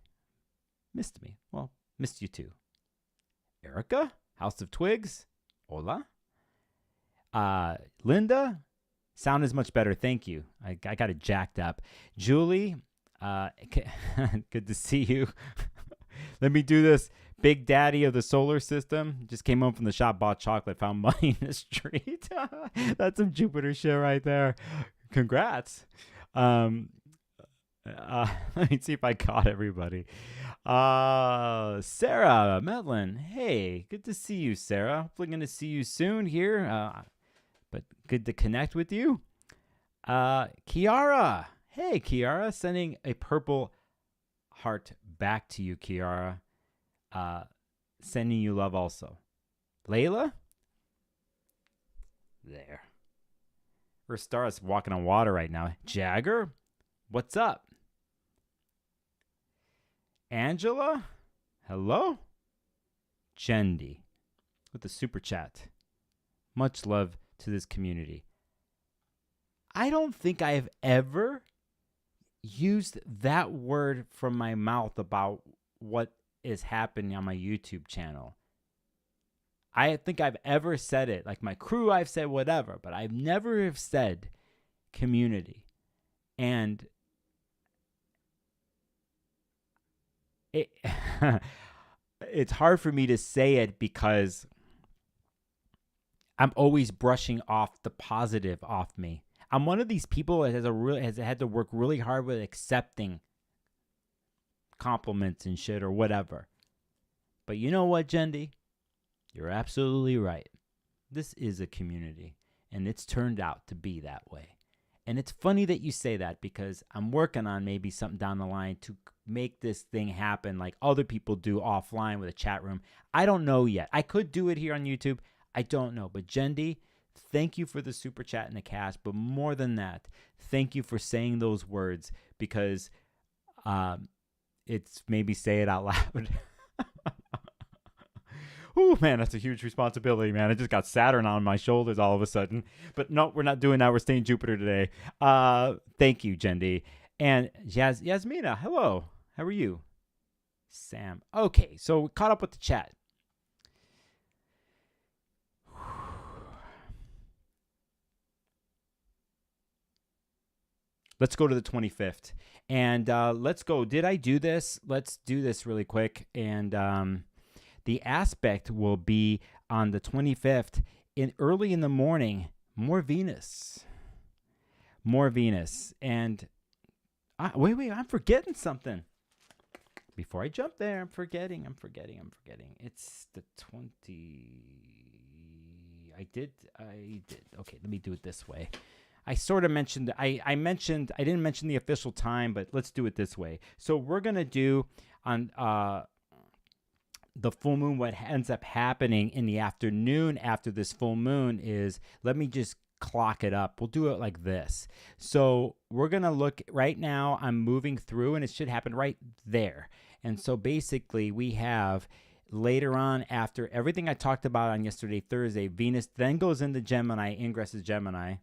missed me. Well, missed you too. Erica, House of Twigs, hola. Linda, sound is much better. Thank you. I got it jacked up. Julie, good to see you. Let me do this. Big Daddy of the solar system just came home from the shop, bought chocolate, found money in the street. That's some Jupiter shit right there. Congrats. Let me see if I caught everybody. Sarah Medlin. Hey, good to see you, Sarah. Hopefully going to see you soon here. But good to connect with you. Kiara. Hey, Kiara. Sending a purple heart back to you, Kiara. Sending you love also. Layla? There. We're stars walking on water right now. Jagger? What's up? Angela? Hello? Jendi with the super chat. Much love to this community. I don't think I have ever used that word from my mouth about what is happening on my YouTube channel. I think I've ever said it. Like my crew, I've said whatever, but I've never have said community. And it's hard for me to say it because I'm always brushing off the positive off me. I'm one of these people that has had to work really hard with accepting compliments and shit or whatever. But you know what, Jendi? You're absolutely right. This is a community, and it's turned out to be that way. And it's funny that you say that because I'm working on maybe something down the line to make this thing happen like other people do offline with a chat room. I don't know yet. I could do it here on YouTube. I don't know. But Jendi, thank you for the super chat and the cash. But more than that, thank you for saying those words because it's made me say it out loud. Oh, man, that's a huge responsibility, man. I just got Saturn on my shoulders all of a sudden. But no, we're not doing that. We're staying Jupiter today. Thank you, Jendi. And Yasmina, hello. How are you? Sam. Okay, so we caught up with the chat. Let's go to the 25th. And let's go. Did I do this? Let's do this really quick. And the aspect will be on the 25th early in the morning. More Venus. And wait, I'm forgetting something. Before I jump there, I'm forgetting. It's the 20. I did. Okay, let me do it this way. I sort of mentioned, I didn't mention the official time, but let's do it this way. So we're going to do on the full moon, what ends up happening in the afternoon after this full moon is, let me just clock it up. We'll do it like this. So we're going to look right now. I'm moving through and it should happen right there. And so basically we have later on after everything I talked about on yesterday, Thursday, Venus then goes into Gemini, ingresses Gemini.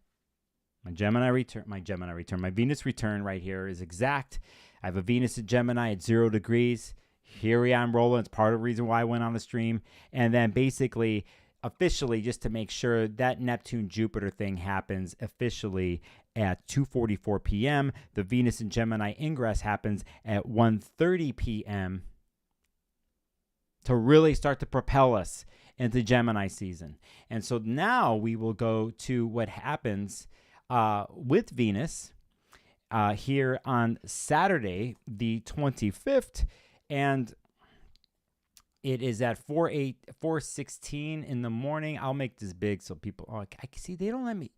My Venus return right here is exact. I have a Venus in Gemini at 0 degrees. Here we are, I'm rolling. It's part of the reason why I went on the stream. And then basically, officially, just to make sure that Neptune-Jupiter thing happens officially at 2:44 p.m. The Venus in Gemini ingress happens at 1:30 p.m. to really start to propel us into Gemini season. And so now we will go to what happens with Venus here on Saturday, the 25th. And it is at 4:16 in the morning. I'll make this big so people, I can see they don't let me.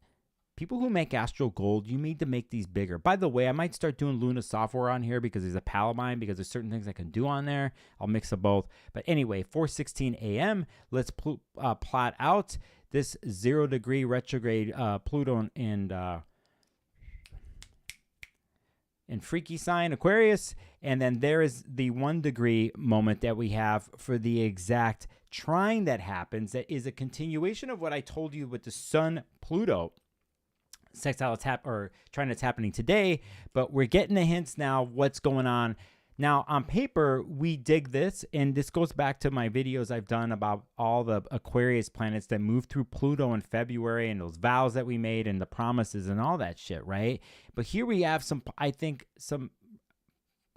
People who make Astro Gold, you need to make these bigger. By the way, I might start doing Luna software on here because there's a pal of mine, because there's certain things I can do on there. I'll mix them both. But anyway, 4:16 a.m., let's plot out this 0 degree retrograde Pluto in freaky sign Aquarius, and then there is the 1 degree moment that we have for the exact trine that happens. That is a continuation of what I told you with the Sun Pluto sextile trine that's happening today, but we're getting the hints now what's going on. Now, on paper, we dig this, and this goes back to my videos I've done about all the Aquarius planets that moved through Pluto in February and those vows that we made and the promises and all that shit, right? But here we have some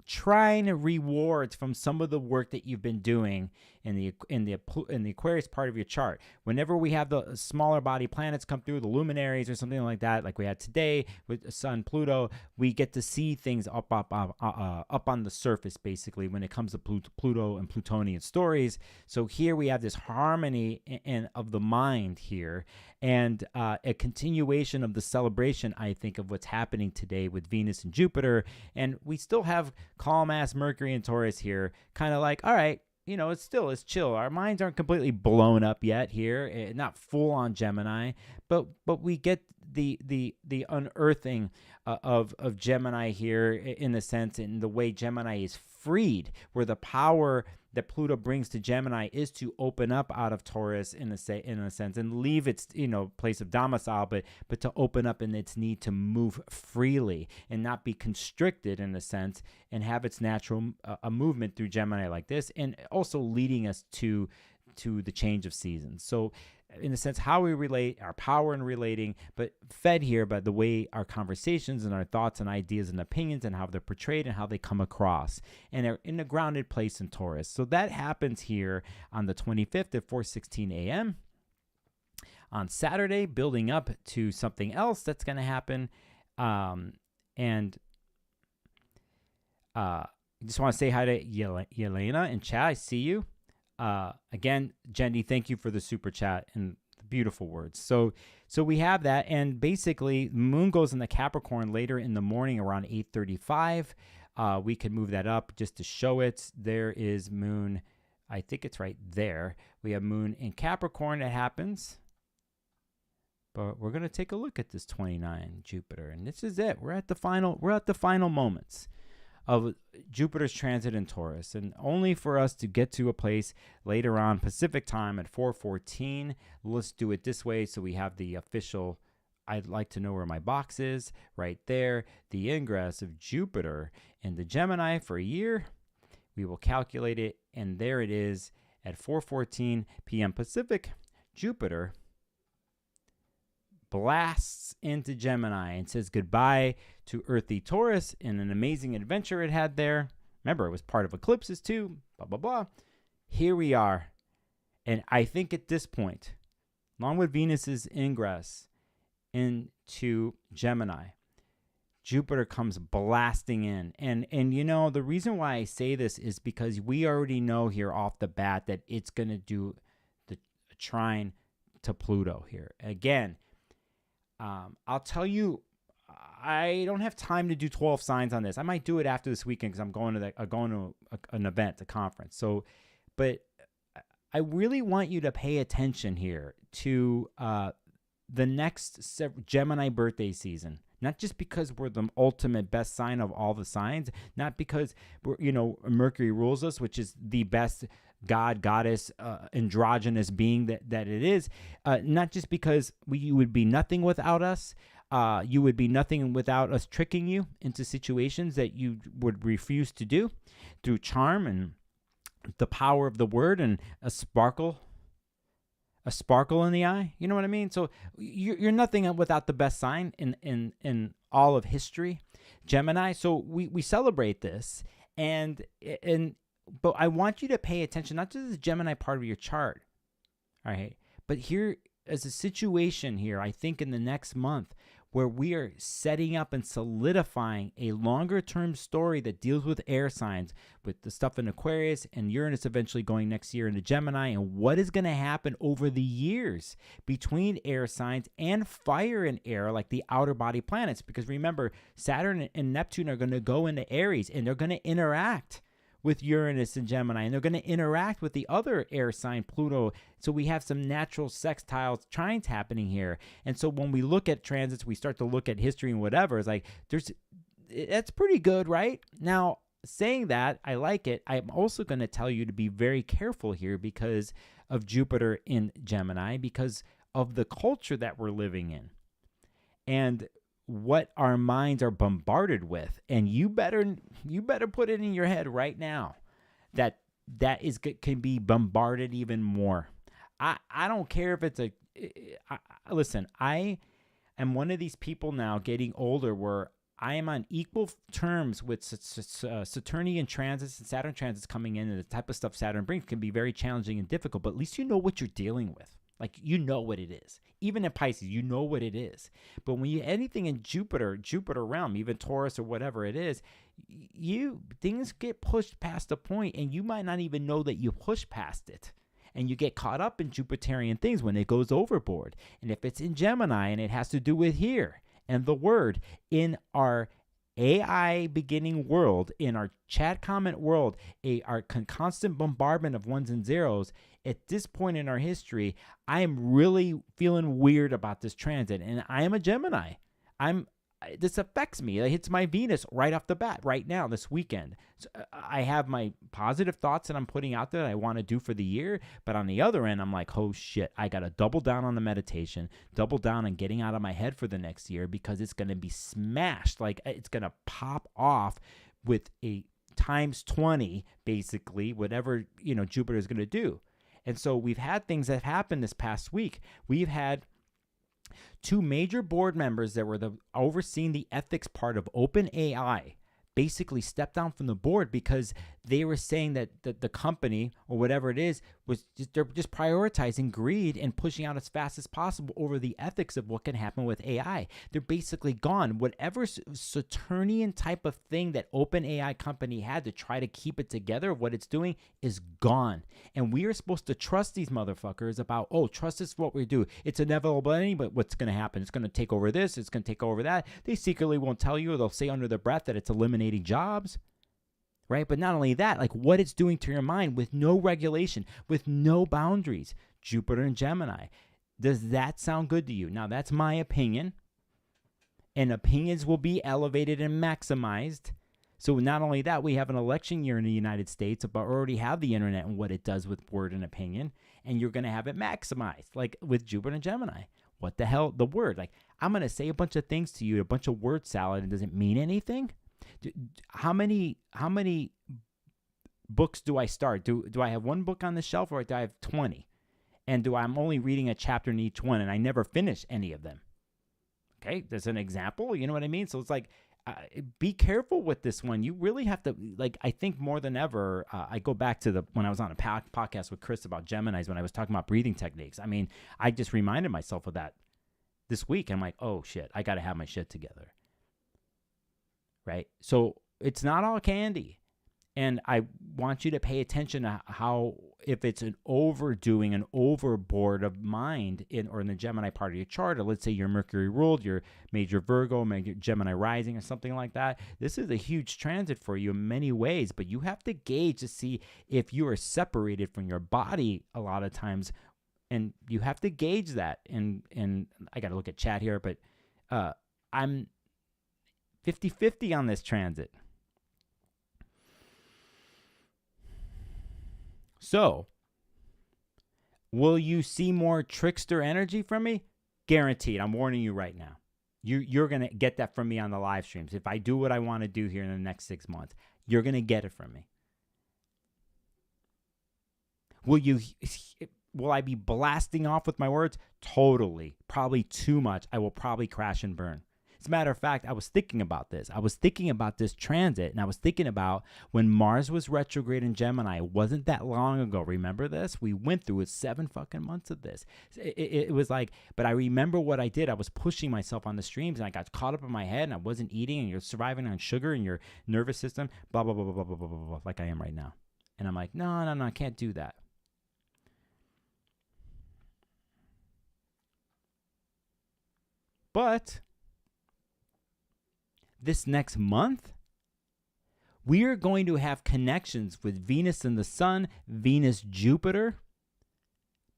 trine rewards from some of the work that you've been doing in the Aquarius part of your chart. Whenever we have the smaller body planets come through, the luminaries or something like that, like we had today with Sun Pluto, we get to see things up on the surface, basically, when it comes to Pluto and Plutonian stories. So here we have this harmony of the mind here, and a continuation of the celebration, I think, of what's happening today with Venus and Jupiter. And we still have calm ass Mercury and Taurus here, kind of like, all right, it's chill. Our minds aren't completely blown up yet here, not full on Gemini, but we get the unearthing of Gemini here, in the sense, in the way Gemini is freed, where the power that Pluto brings to Gemini is to open up out of Taurus in a sense, and leave its place of domicile, but to open up in its need to move freely and not be constricted in a sense, and have its natural a movement through Gemini like this, and also leading us to the change of seasons. So in a sense, how we relate, our power in relating, but fed here by the way our conversations and our thoughts and ideas and opinions and how they're portrayed and how they come across. And they're in a grounded place in Taurus. So that happens here on the 25th at 4:16 a.m. on Saturday, building up to something else that's going to happen. And I just want to say hi to Yelena in chat. I see you. Again, Jendi, thank you for the super chat and Beautiful words. So we have that, and basically moon goes in the Capricorn later in the morning around 8:35. We can move that up just to show it. There is moon, I think it's right there. We have moon in Capricorn that happens. But we're going to take a look at this 29 Jupiter, and this is it. We're at the final moments of Jupiter's transit in Taurus, and only for us to get to a place later on Pacific time at 4:14. Let's do it this way so we have the official. I'd like to know where my box is. Right there, the ingress of Jupiter into Gemini for a year. We will calculate it, and there it is at 4:14 p.m. Pacific. Jupiter blasts into Gemini and says goodbye to earthy Taurus in an amazing adventure it had there. Remember, it was part of eclipses too, blah, blah, blah. Here we are. And I think at this point, along with Venus's ingress into Gemini, Jupiter comes blasting in. And you know, the reason why I say this is because we already know here off the bat that it's going to do the trine to Pluto here. Again, I'll tell you, I don't have time to do 12 signs on this. I might do it after this weekend because I'm going to an event, a conference. So, but I really want you to pay attention here to the next Gemini birthday season. Not just because we're the ultimate best sign of all the signs, not because Mercury rules us, which is the best god, goddess, androgynous being that it is, not just because you would be nothing without us, you would be nothing without us tricking you into situations that you would refuse to do through charm and the power of the word and a sparkle in the eye. You know what I mean? So you're nothing without the best sign in all of history, Gemini. So we celebrate this, but I want you to pay attention, not to the Gemini part of your chart, all right? But here is a situation here, I think in the next month, where we are setting up and solidifying a longer-term story that deals with air signs, with the stuff in Aquarius and Uranus eventually going next year into Gemini, and what is going to happen over the years between air signs and fire and air, like the outer body planets. Because remember, Saturn and Neptune are going to go into Aries, and they're going to interact with Uranus and Gemini, and they're going to interact with the other air sign, Pluto. So we have some natural sextiles, trines happening here. And so when we look at transits, we start to look at history and whatever. It's like, that's pretty good, right? Now, saying that, I like it. I'm also going to tell you to be very careful here because of Jupiter in Gemini, because of the culture that we're living in. And what our minds are bombarded with, and you better put it in your head right now that can be bombarded even more. I don't care if it's listen, I am one of these people now getting older where I am on equal terms with Saturnian transits and Saturn transits coming in, and the type of stuff Saturn brings can be very challenging and difficult, but at least you know what you're dealing with. Like, you know what it is. Even in Pisces, you know what it is. But when you anything in Jupiter realm, even Taurus or whatever it is, things get pushed past a point, and you might not even know that you pushed past it. And you get caught up in Jupiterian things when it goes overboard. And if it's in Gemini and it has to do with here and the word in our AI beginning world, in our chat comment world, our constant bombardment of ones and zeros, at this point in our history, I am really feeling weird about this transit. And I am a Gemini. This affects me. It hits my Venus right off the bat right now this weekend. So I have my positive thoughts that I'm putting out there that I want to do for the year. But on the other end, I'm like, oh shit, I got to double down on the meditation, double down on getting out of my head for the next year, because it's going to be smashed. Like, it's going to pop off with a times 20, basically, whatever, Jupiter is going to do. And so we've had things that happened this past week. We've had two major board members that were overseeing the ethics part of OpenAI basically stepped down from the board because they were saying that the company or whatever it is was they're just prioritizing greed and pushing out as fast as possible over the ethics of what can happen with AI. They're basically gone. Whatever Saturnian type of thing that OpenAI company had to try to keep it together, what it's doing is gone. And we are supposed to trust these motherfuckers about, oh, trust is what we do. It's inevitable anyway, what's going to happen. It's going to take over this. It's going to take over that. They secretly won't tell you, or they'll say under their breath that it's eliminating jobs. Right? But not only that, like what it's doing to your mind with no regulation, with no boundaries. Jupiter and Gemini. Does that sound good to you? Now, that's my opinion. And opinions will be elevated and maximized. So not only that, we have an election year in the United States, but already have the internet and what it does with word and opinion. And you're going to have it maximized, like with Jupiter and Gemini. What the hell? The word. Like, I'm going to say a bunch of things to you, a bunch of word salad, and does it mean anything? How many books do I start? Do I have one book on the shelf, or do I have 20? And I'm only reading a chapter in each one, and I never finish any of them? Okay, there's an example. You know what I mean? So it's like, be careful with this one. You really have to, like, I think more than ever, I go back to when I was on a podcast with Chris about Geminis, when I was talking about breathing techniques. I mean, I just reminded myself of that this week. I'm like, oh, shit, I got to have my shit together. Right? So it's not all candy. And I want you to pay attention to how, if it's an overdoing, an overboard of mind or in the Gemini part of your chart, or let's say you're Mercury ruled, you're major Virgo, major Gemini rising or something like that, this is a huge transit for you in many ways, but you have to gauge to see if you are separated from your body a lot of times, and you have to gauge that. And I got to look at chat here, but I'm 50-50 on this transit. So, will you see more trickster energy from me? Guaranteed. I'm warning you right now. You're going to get that from me on the live streams. If I do what I want to do here in the next 6 months, you're going to get it from me. Will I be blasting off with my words? Totally. Probably too much. I will probably crash and burn. As a matter of fact, I was thinking about this. I was thinking about this transit, and I was thinking about when Mars was retrograde in Gemini. It wasn't that long ago. Remember this? We went through it 7 fucking months of this. It was like, but I remember what I did. I was pushing myself on the streams, and I got caught up in my head, and I wasn't eating, and you're surviving on sugar in your nervous system, blah, blah, blah, blah, blah, blah, blah, blah, like I am right now. And I'm like, no, I can't do that. But this next month, we are going to have connections with Venus and the Sun, Venus, Jupiter.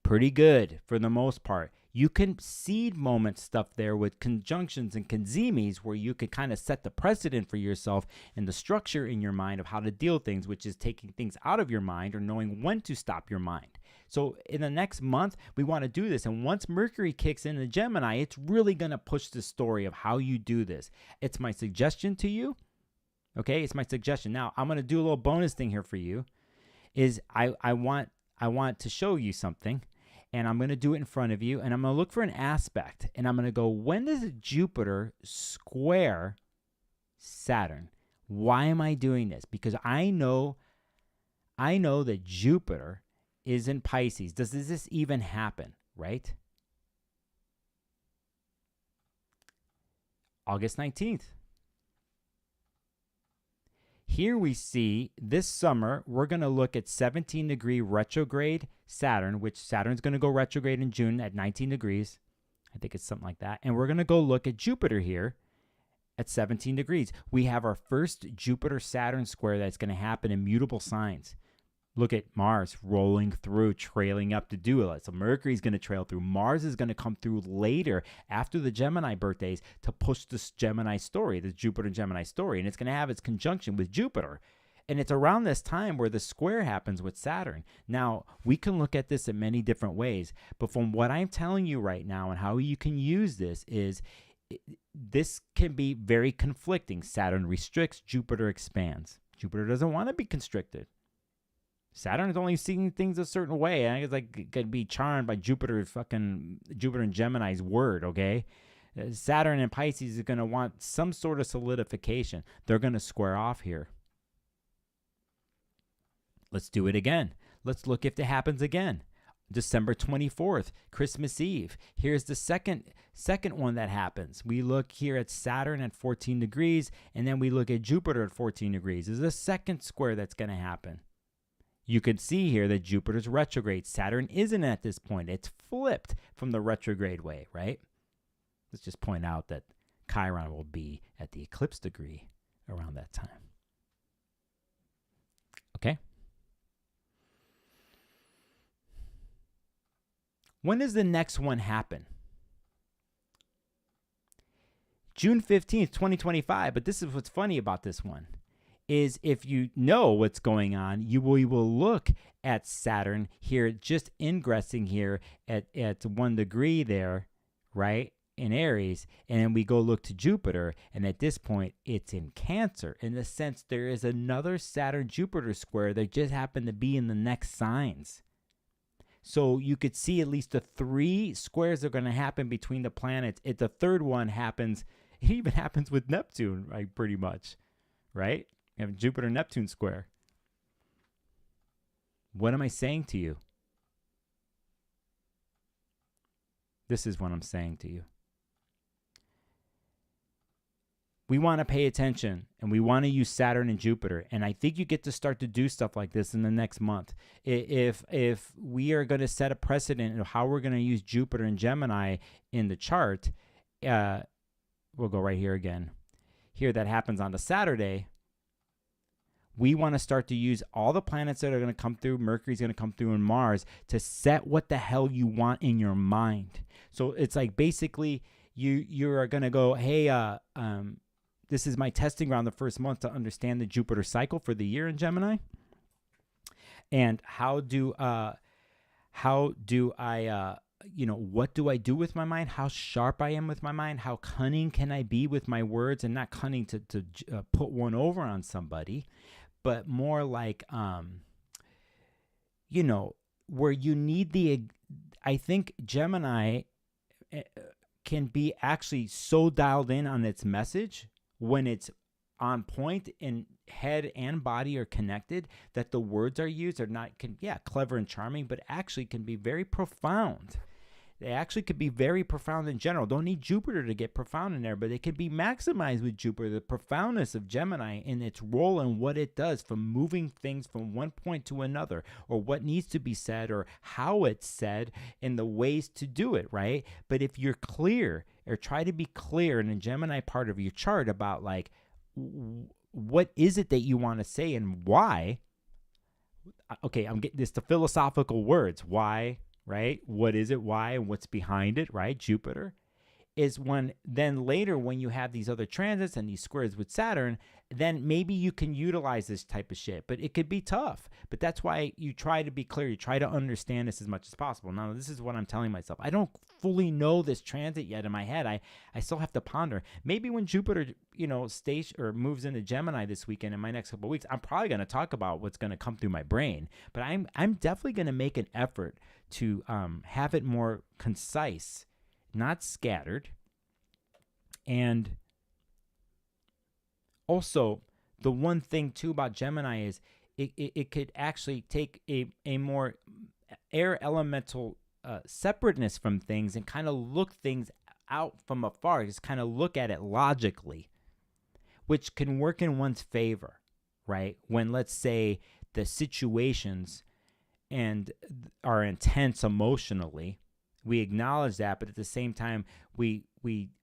Pretty good for the most part. You can seed moment stuff there with conjunctions and conzimis where you could kind of set the precedent for yourself and the structure in your mind of how to deal with things, which is taking things out of your mind or knowing when to stop your mind. So in the next month, we want to do this. And once Mercury kicks in the Gemini, it's really going to push the story of how you do this. It's my suggestion to you. Okay, it's my suggestion. Now, I'm going to do a little bonus thing here for you. Is I want to show you something. And I'm going to do it in front of you. And I'm going to look for an aspect. And I'm going to go, when does Jupiter square Saturn? Why am I doing this? Because I know that Jupiter is in Pisces. Does this even happen, right? August 19th. Here we see this summer, we're going to look at 17-degree retrograde Saturn, which Saturn's going to go retrograde in June at 19 degrees. I think it's something like that. And we're going to go look at Jupiter here at 17 degrees. We have our first Jupiter-Saturn square that's going to happen in mutable signs. Look at Mars rolling through, trailing up to do it. So Mercury's going to trail through. Mars is going to come through later after the Gemini birthdays to push this Gemini story, this Jupiter-Gemini story. And it's going to have its conjunction with Jupiter. And it's around this time where the square happens with Saturn. Now, we can look at this in many different ways. But from what I'm telling you right now and how you can use this is, this can be very conflicting. Saturn restricts, Jupiter expands. Jupiter doesn't want to be constricted. Saturn is only seeing things a certain way. And it's like could be charmed by Jupiter and Gemini's word, okay? Saturn and Pisces is going to want some sort of solidification. They're going to square off here. Let's do it again. Let's look if it happens again. December 24th, Christmas Eve. Here's the second one that happens. We look here at Saturn at 14 degrees, and then we look at Jupiter at 14 degrees. This is the second square that's going to happen. You can see here that Jupiter's retrograde. Saturn isn't at this point. It's flipped from the retrograde way, right? Let's just point out that Chiron will be at the eclipse degree around that time. Okay? When does the next one happen? June 15th, 2025. But this is what's funny about this one, is if you know what's going on, we will look at Saturn here, just ingressing here at 1 degree there, right, in Aries, and then we go look to Jupiter, and at this point, it's in Cancer. In the sense, there is another Saturn-Jupiter square that just happened to be in the next signs. So you could see at least the 3 squares are going to happen between the planets. If the third one happens, it even happens with Neptune, right, pretty much, right? You have Jupiter-Neptune square. What am I saying to you? This is what I'm saying to you. We want to pay attention, and we want to use Saturn and Jupiter. And I think you get to start to do stuff like this in the next month. If we are going to set a precedent of how we're going to use Jupiter and Gemini in the chart, we'll go right here again. Here, that happens on the Saturday. We want to start to use all the planets that are going to come through. Mercury's going to come through, and Mars, to set what the hell you want in your mind. So it's like basically you are going to go, hey, this is my testing ground the first month to understand the Jupiter cycle for the year in Gemini. And how do I, what do I do with my mind? How sharp I am with my mind? How cunning can I be with my words? And not cunning to put one over on somebody, but more like, where you need I think Gemini can be actually so dialed in on its message when it's on point and head and body are connected, that the words are used are not, clever and charming, but actually can be very profound. They actually could be very profound in general. Don't need Jupiter to get profound in there, but it can be maximized with Jupiter, the profoundness of Gemini in its role and what it does from moving things from one point to another, or what needs to be said, or how it's said, and the ways to do it, right? But if you're clear, or try to be clear in the Gemini part of your chart about like, what is it that you want to say and why? Okay, I'm getting this to philosophical words. Why? Right? What is it? Why? And what's behind it? Right? Jupiter is when, then later when you have these other transits and these squares with Saturn, then maybe you can utilize this type of shit, but it could be tough. But that's why you try to be clear. You try to understand this as much as possible. Now, this is what I'm telling myself. I don't fully know this transit yet in my head. I still have to ponder. Maybe when Jupiter, stays or moves into Gemini this weekend in my next couple of weeks, I'm probably going to talk about what's going to come through my brain. But I'm definitely going to make an effort to have it more concise, not scattered. And also, the one thing too about Gemini is it could actually take a more air elemental separateness from things and kind of look things out from afar, just kind of look at it logically, which can work in one's favor, right? When, let's say, the situations and are intense emotionally, we acknowledge that, but at the same time, we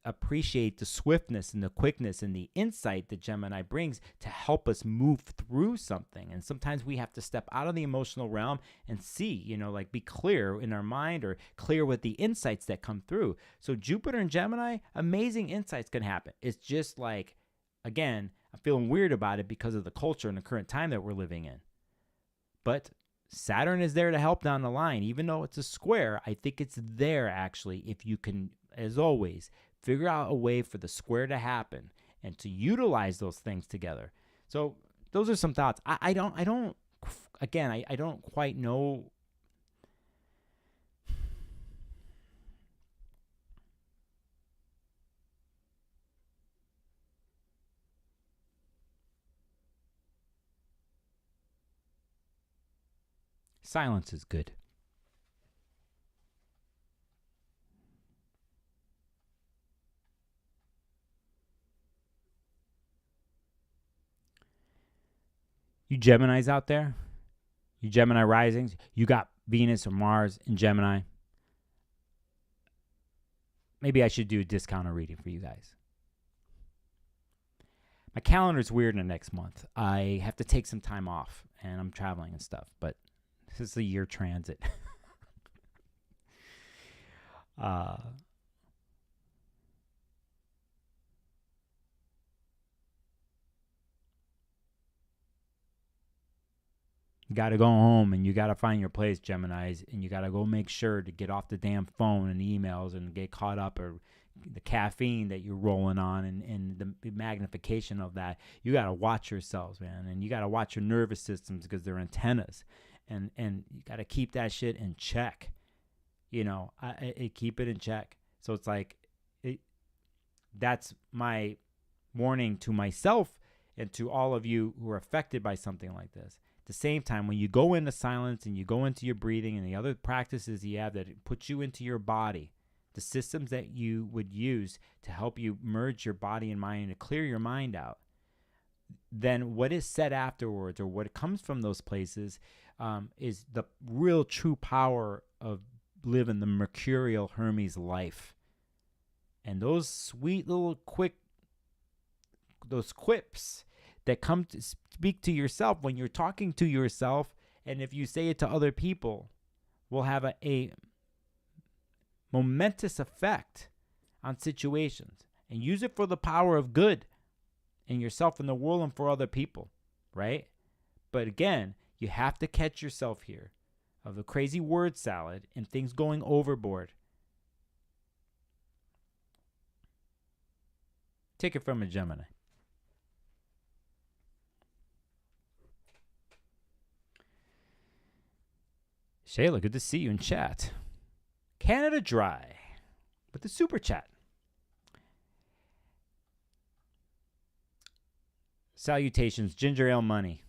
appreciate the swiftness and the quickness and the insight that Gemini brings to help us move through something. And sometimes we have to step out of the emotional realm and see, be clear in our mind, or clear with the insights that come through. So Jupiter and Gemini, amazing insights can happen. It's just like, again, I'm feeling weird about it because of the culture and the current time that we're living in. But Saturn is there to help down the line. Even though it's a square, I think it's there actually if you can, as always, figure out a way for the square to happen and to utilize those things together. So those are some thoughts. I don't quite know. Silence is good. You Geminis out there, you Gemini risings, you got Venus or Mars in Gemini. Maybe I should do a discounted reading for you guys. My calendar's weird in the next month. I have to take some time off, and I'm traveling and stuff, but this is the year transit. You got to go home and you got to find your place, Geminis, and you got to go make sure to get off the damn phone and emails and get caught up or the caffeine that you're rolling on and the magnification of that. You got to watch yourselves, man, and you got to watch your nervous systems because they're antennas, and you got to keep that shit in check. You know, keep it in check. So it's like, that's my warning to myself and to all of you who are affected by something like this. At the same time, when you go into silence and you go into your breathing and the other practices you have that put you into your body, the systems that you would use to help you merge your body and mind and to clear your mind out, then what is said afterwards or what comes from those places is the real true power of living the mercurial Hermes life. And those sweet little those quips that come to speak to yourself when you're talking to yourself, and if you say it to other people, will have a momentous effect on situations. And use it for the power of good in yourself and the world and for other people, right? But again, you have to catch yourself here of the crazy word salad and things going overboard. Take it from a Gemini. Shayla, good to see you in chat. Canada Dry with the super chat. Salutations, ginger ale money.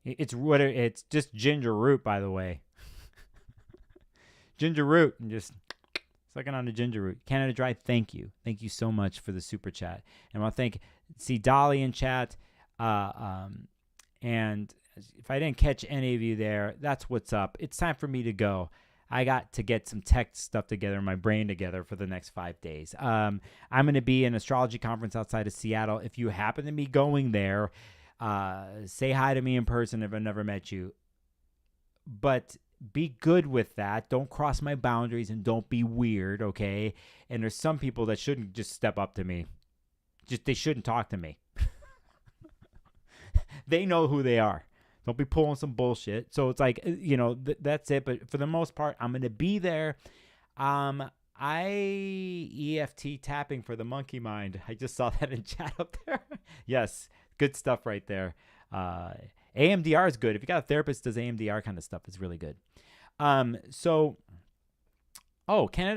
It's just ginger root, by the way. Ginger root, and just sucking on the ginger root. Canada Dry, thank you. Thank you so much for the super chat. And I want to see Dolly in chat. And if I didn't catch any of you there, that's what's up. It's time for me to go. I got to get some tech stuff together, my brain together for the next 5 days. I'm going to be in an astrology conference outside of Seattle. If you happen to be going there, say hi to me in person if I've never met you. But be good with that. Don't cross my boundaries and don't be weird, okay? And there's some people that shouldn't just step up to me. They shouldn't talk to me. They know who they are. Don't be pulling some bullshit. So it's like, that's it. But for the most part, I'm going to be there. EFT tapping for the monkey mind. I just saw that in chat up there. Yes, good stuff right there. AMDR is good. If you got a therapist that does AMDR kind of stuff, it's really good. Canada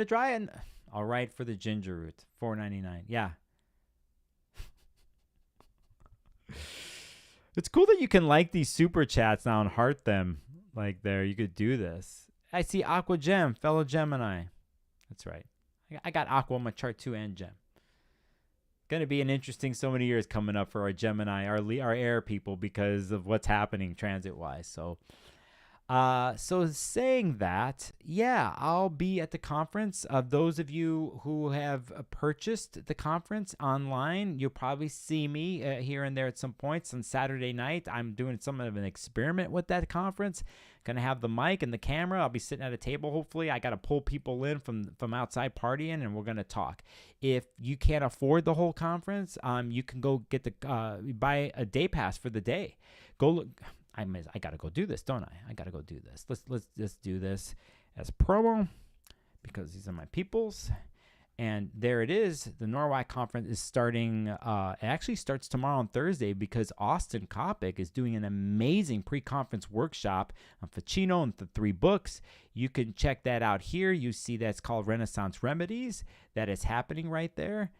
Dry, and all right for the ginger root, $4.99. Yeah. It's cool that you can like these super chats now and heart them like there. You could do this. I see Aqua Gem, fellow Gemini. That's right. I got Aqua on my chart too and Gem. Going to be an interesting so many years coming up for our Gemini, our air people, because of what's happening transit-wise. So saying that, yeah, I'll be at the conference. Those of you who have purchased the conference online, you'll probably see me here and there at some points on Saturday night. I'm doing somewhat of an experiment with that conference. Going to have the mic and the camera. I'll be sitting at a table, hopefully. I got to pull people in from outside partying, and we're going to talk. If you can't afford the whole conference, you can go get buy a day pass for the day. Go look. I got to go do this, don't I? I got to go do this. Let's just do this as promo because these are my peoples. And there it is. The Norway conference is starting. It actually starts tomorrow on Thursday because Austin Kopic is doing an amazing pre-conference workshop on Ficino and the 3 books. You can check that out here. You see that's called Renaissance Remedies. That is happening right there.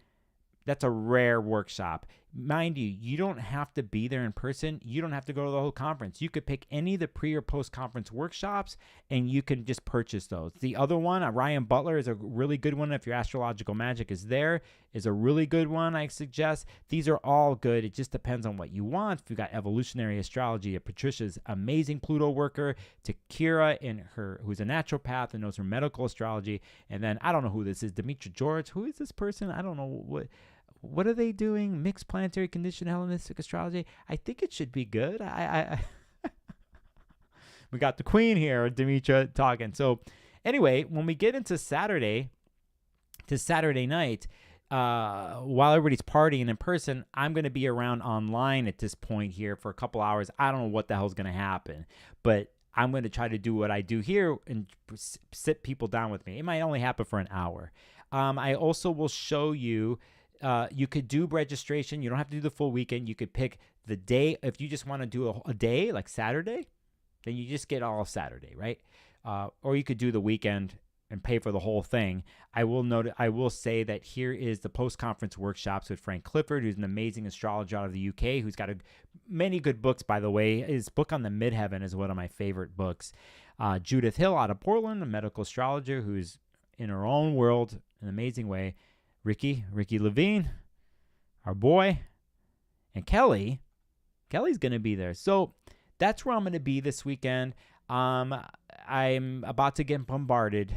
That's a rare workshop. mind you, you don't have to be there in person. You don't have to go to the whole conference. You could pick any of the pre or post conference workshops and you can just purchase those. The other one, Ryan Butler, is a really good one. If your astrological magic is there, is a really good one, I suggest. These are all good. It just depends on what you want. If you got evolutionary astrology, Patricia's amazing Pluto worker, to Kira who's a naturopath and knows her medical astrology. And then I don't know who this is, Demetra George. Who is this person? I don't know what are they doing? Mixed planetary condition Hellenistic astrology. I think it should be good. We got the queen here, Demetra, talking. So anyway, when we get into Saturday night, while everybody's partying in person, I'm going to be around online at this point here for a couple hours. I don't know what the hell's going to happen, but I'm going to try to do what I do here and sit people down with me. It might only happen for an hour. I also will show you, you could do registration. You don't have to do the full weekend. You could pick the day. If you just want to do a day like Saturday, then you just get all of Saturday, right? Or you could do the weekend and pay for the whole thing. I will say that here is the post-conference workshops with Frank Clifford, who's an amazing astrologer out of the UK, who's got many good books, by the way. His book on the Midheaven is one of my favorite books. Judith Hill out of Portland, a medical astrologer who's in her own world in an amazing way. Ricky Levine, our boy, and Kelly's going to be there. So that's where I'm going to be this weekend. I'm about to get bombarded.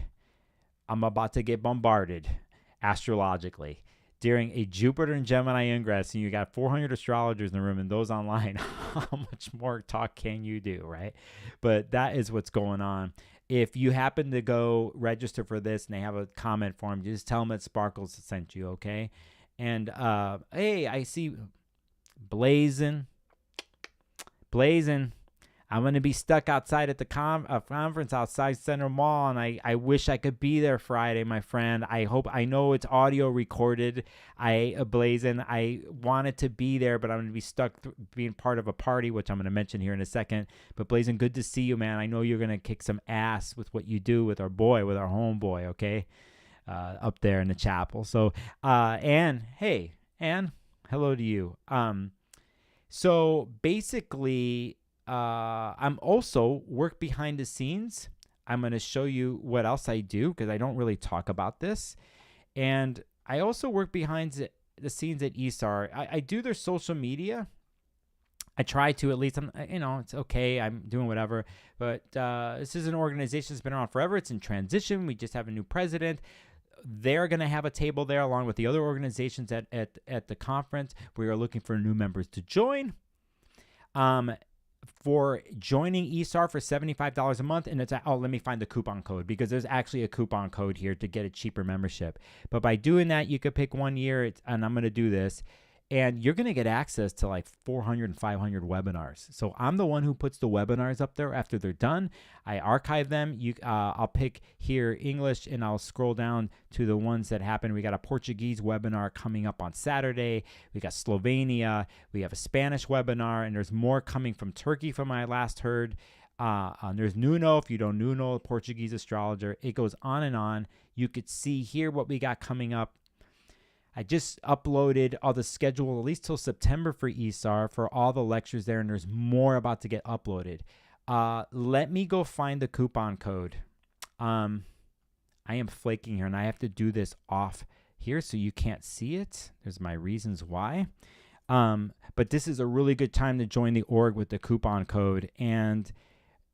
Astrologically during a Jupiter and Gemini ingress, and you got 400 astrologers in the room and those online. How much more talk can you do, right? But that is what's going on. If you happen to go register for this and they have a comment form, just tell them that Sparkles sent you, okay? And hey, I see Blazing. I'm going to be stuck outside at the conference outside Center Mall, and I wish I could be there Friday, my friend. I know it's audio recorded. Blazin, I wanted to be there, but I'm going to be stuck being part of a party, which I'm going to mention here in a second. But Blazin, good to see you, man. I know you're going to kick some ass with what you do with our homeboy, okay? Up there in the chapel. So, Anne, hey, Anne, hello to you. So basically, I'm also work behind the scenes. I'm going to show you what else I do because I don't really talk about this. And I also work behind the scenes at ESAR. I do their social media. I try to, at least. It's okay. I'm doing whatever. But this is an organization that's been around forever. It's in transition. We just have a new president. They're going to have a table there along with the other organizations at the conference. We are looking for new members to join. For joining ESAR for $75 a month, and let me find the coupon code because there's actually a coupon code here to get a cheaper membership. But by doing that, you could pick 1 year, and I'm going to do this, and you're going to get access to like 400 and 500 webinars. So I'm the one who puts the webinars up there after they're done. I archive them. I'll pick here English, and I'll scroll down to the ones that happen. We got a Portuguese webinar coming up on Saturday. We got Slovenia. We have a Spanish webinar, and there's more coming from Turkey from I last heard. There's Nuno, if you don't Nuno, a Portuguese astrologer. It goes on and on. You could see here what we got coming up. I just uploaded all the schedule, at least till September for ESAR, for all the lectures there, and there's more about to get uploaded. Let me go find the coupon code. I am flaking here, and I have to do this off here so you can't see it. There's my reasons why. But this is a really good time to join the org with the coupon code. And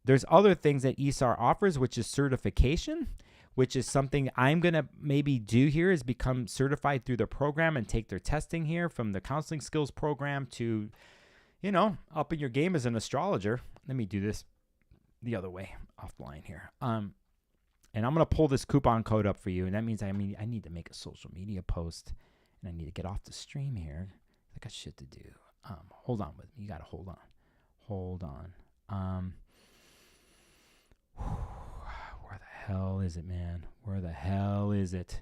there's other things that ESAR offers, which is certification, which is something I'm going to maybe do here, is become certified through the program and take their testing here, from the counseling skills program to, upping your game as an astrologer. Let me do this the other way, offline here. And I'm going to pull this coupon code up for you. And that means I need to make a social media post, and I need to get off the stream here. I got shit to do. Hold on with me. You got to hold on. Hold on. Where the hell is it, man? Where the hell is it?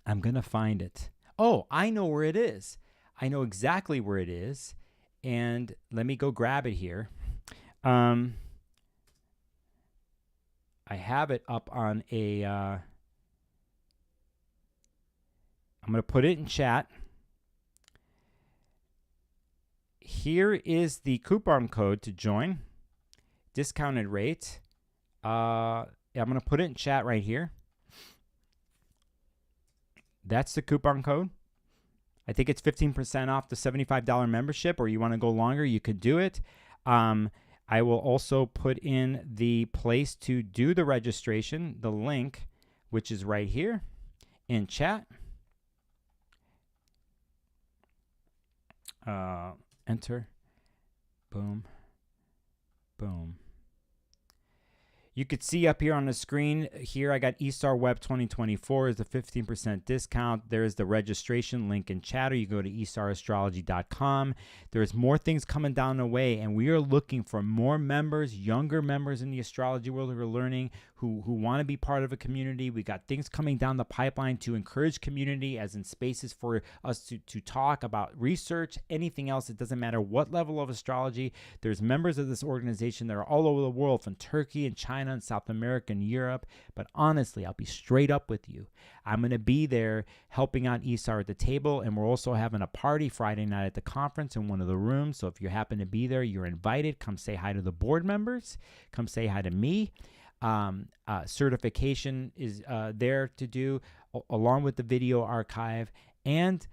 I'm going to find it. Oh, I know where it is. I know exactly where it is. And let me go grab it here. I have it up on a... I'm going to put it in chat. here is the coupon code to join. Discounted rate. I'm going to put it in chat right here. That's the coupon code. I think it's 15% off the $75 membership, or you want to go longer, you could do it. I will also put in the place to do the registration, the link, which is right here in chat. Enter. Boom. Boom. You could see up here on the screen here, I got eStar Web 2024 is the 15% discount. There's the registration link in chat, or you go to eStarAstrology.com. There's more things coming down the way, and we are looking for more members, younger members in the astrology world who are learning, who want to be part of a community. We got things coming down the pipeline to encourage community, as in spaces for us to talk about research, anything else. It doesn't matter what level of astrology. There's members of this organization that are all over the world, from Turkey and China and South America and Europe. But honestly, I'll be straight up with you. I'm going to be there helping out ESAR at the table, and we're also having a party Friday night at the conference in one of the rooms. So if you happen to be there, you're invited. Come say hi to the board members. Come say hi to me. Certification is there to do, along with the video archive. And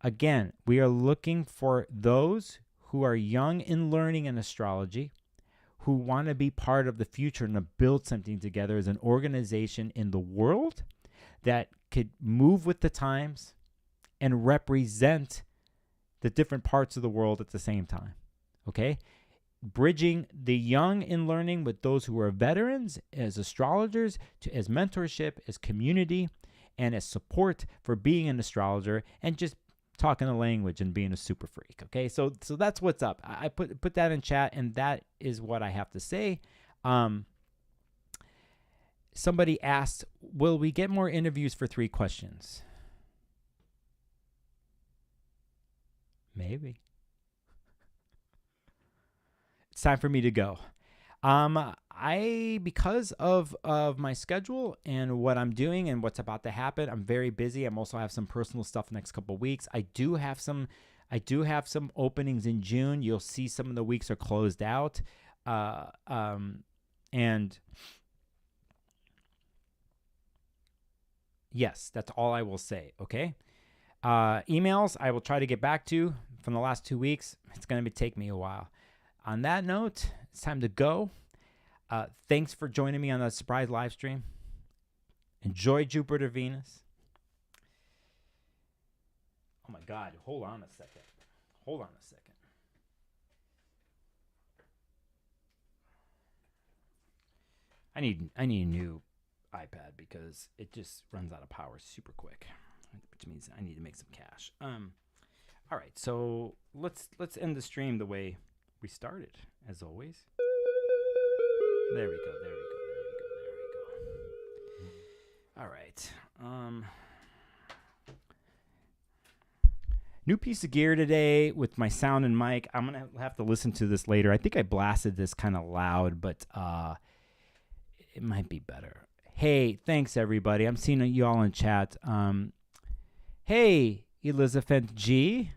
again, we are looking for those who are young in learning in astrology, who want to be part of the future and to build something together as an organization in the world that could move with the times and represent the different parts of the world at the same time. Okay? Bridging the young in learning with those who are veterans as astrologers, as mentorship, as community, and as support for being an astrologer, and just talking the language and being a super freak. Okay, so that's what's up. I put that in chat, and that is what I have to say. Somebody asked, will we get more interviews for 3 questions? Maybe. It's time for me to go. Because of my schedule and what I'm doing and what's about to happen, I'm very busy. I'm also have some personal stuff next couple of weeks. I do have some openings in June. You'll see some of the weeks are closed out. And yes, that's all I will say. Okay. Emails I will try to get back to from the last 2 weeks. It's going to take me a while. On that note, it's time to go. Thanks for joining me on the surprise live stream. Enjoy Jupiter Venus. Oh my God, hold on a second. I need a new iPad because it just runs out of power super quick, which means I need to make some cash. All right, so let's end the stream the way we started, as always. There we go. All right. New piece of gear today with my sound and mic. I'm going to have to listen to this later. I think I blasted this kind of loud, but it might be better. Hey, thanks, everybody. I'm seeing you all in chat. Hey, Elizabeth G.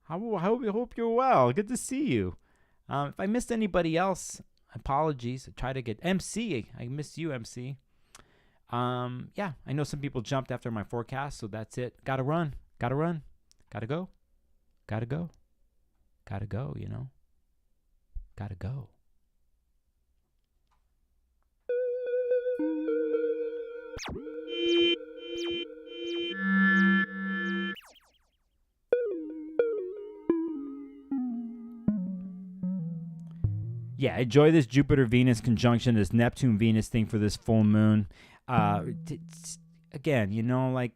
I hope you're well. Good to see you. If I missed anybody else, apologies. I try to get MC. I missed you, MC. Yeah, I know some people jumped after my forecast, so that's it. Gotta run. Gotta go, you know. Gotta go. Yeah, enjoy this Jupiter-Venus conjunction, this Neptune-Venus thing for this full moon. Again, you know, like,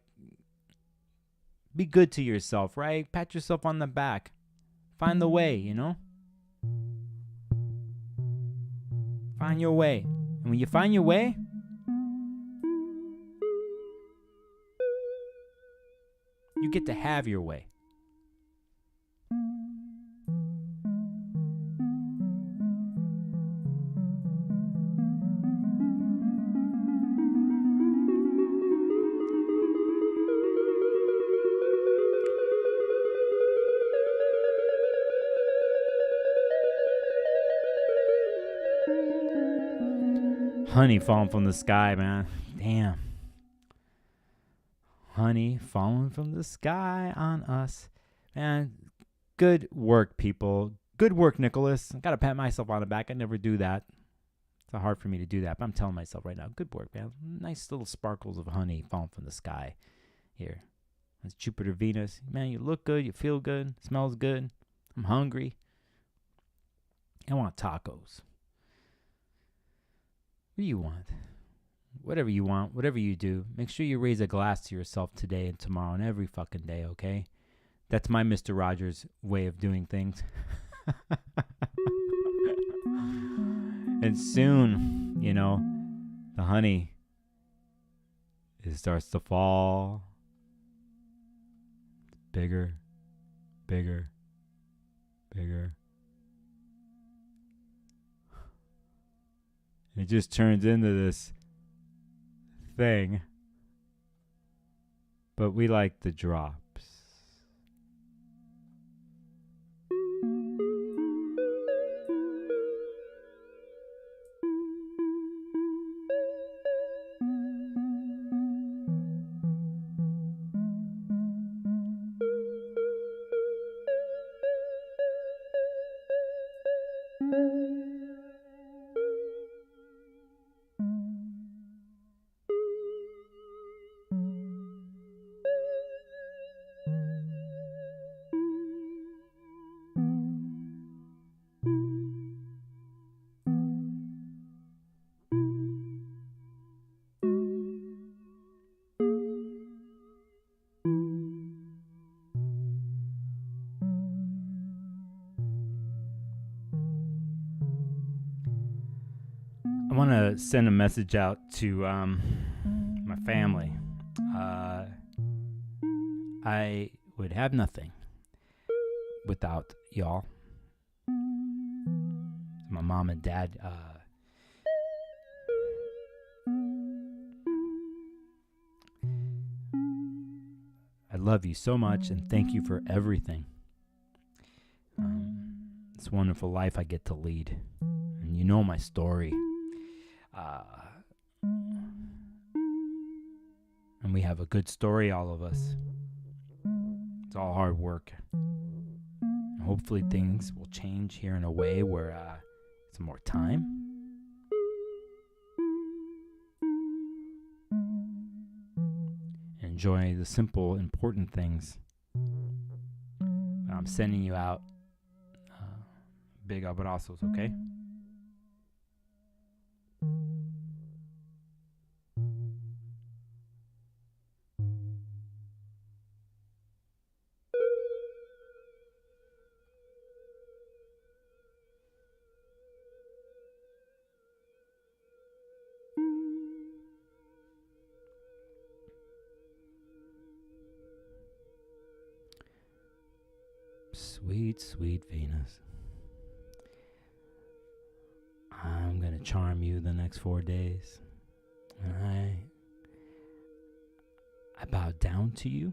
be good to yourself, right? Pat yourself on the back. Find the way, you know? Find your way. And when you find your way, you get to have your way. Honey falling from the sky, man. Damn. Honey falling from the sky on us. Man, good work, people. Good work, Nicholas. I got to pat myself on the back. I never do that. It's hard for me to do that, but I'm telling myself right now, good work, man. Nice little sparkles of honey falling from the sky here. That's Jupiter, Venus. Man, you look good. You feel good. Smells good. I'm hungry. I want tacos. What do you want? Whatever you want, whatever you do, make sure you raise a glass to yourself today and tomorrow and every fucking day, okay? That's my Mr. Rogers way of doing things. And soon, you know, the honey, it starts to fall. Bigger, bigger, bigger. And it just turns into this thing. But we like the drops. I want to send a message out to my family. I would have nothing without y'all. My mom and dad. I love you so much and thank you for everything. This wonderful life I get to lead. And you know my story. And we have a good story, all of us. It's all hard work. And hopefully things will change here in a way where it's more time. Enjoy the simple, important things. I'm sending you out big abrazos, okay? Sweet, sweet Venus. I'm going to charm you the next 4 days. And I bow down to you.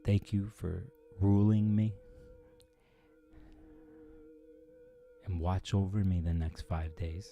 Thank you for ruling me. And watch over me the next 5 days.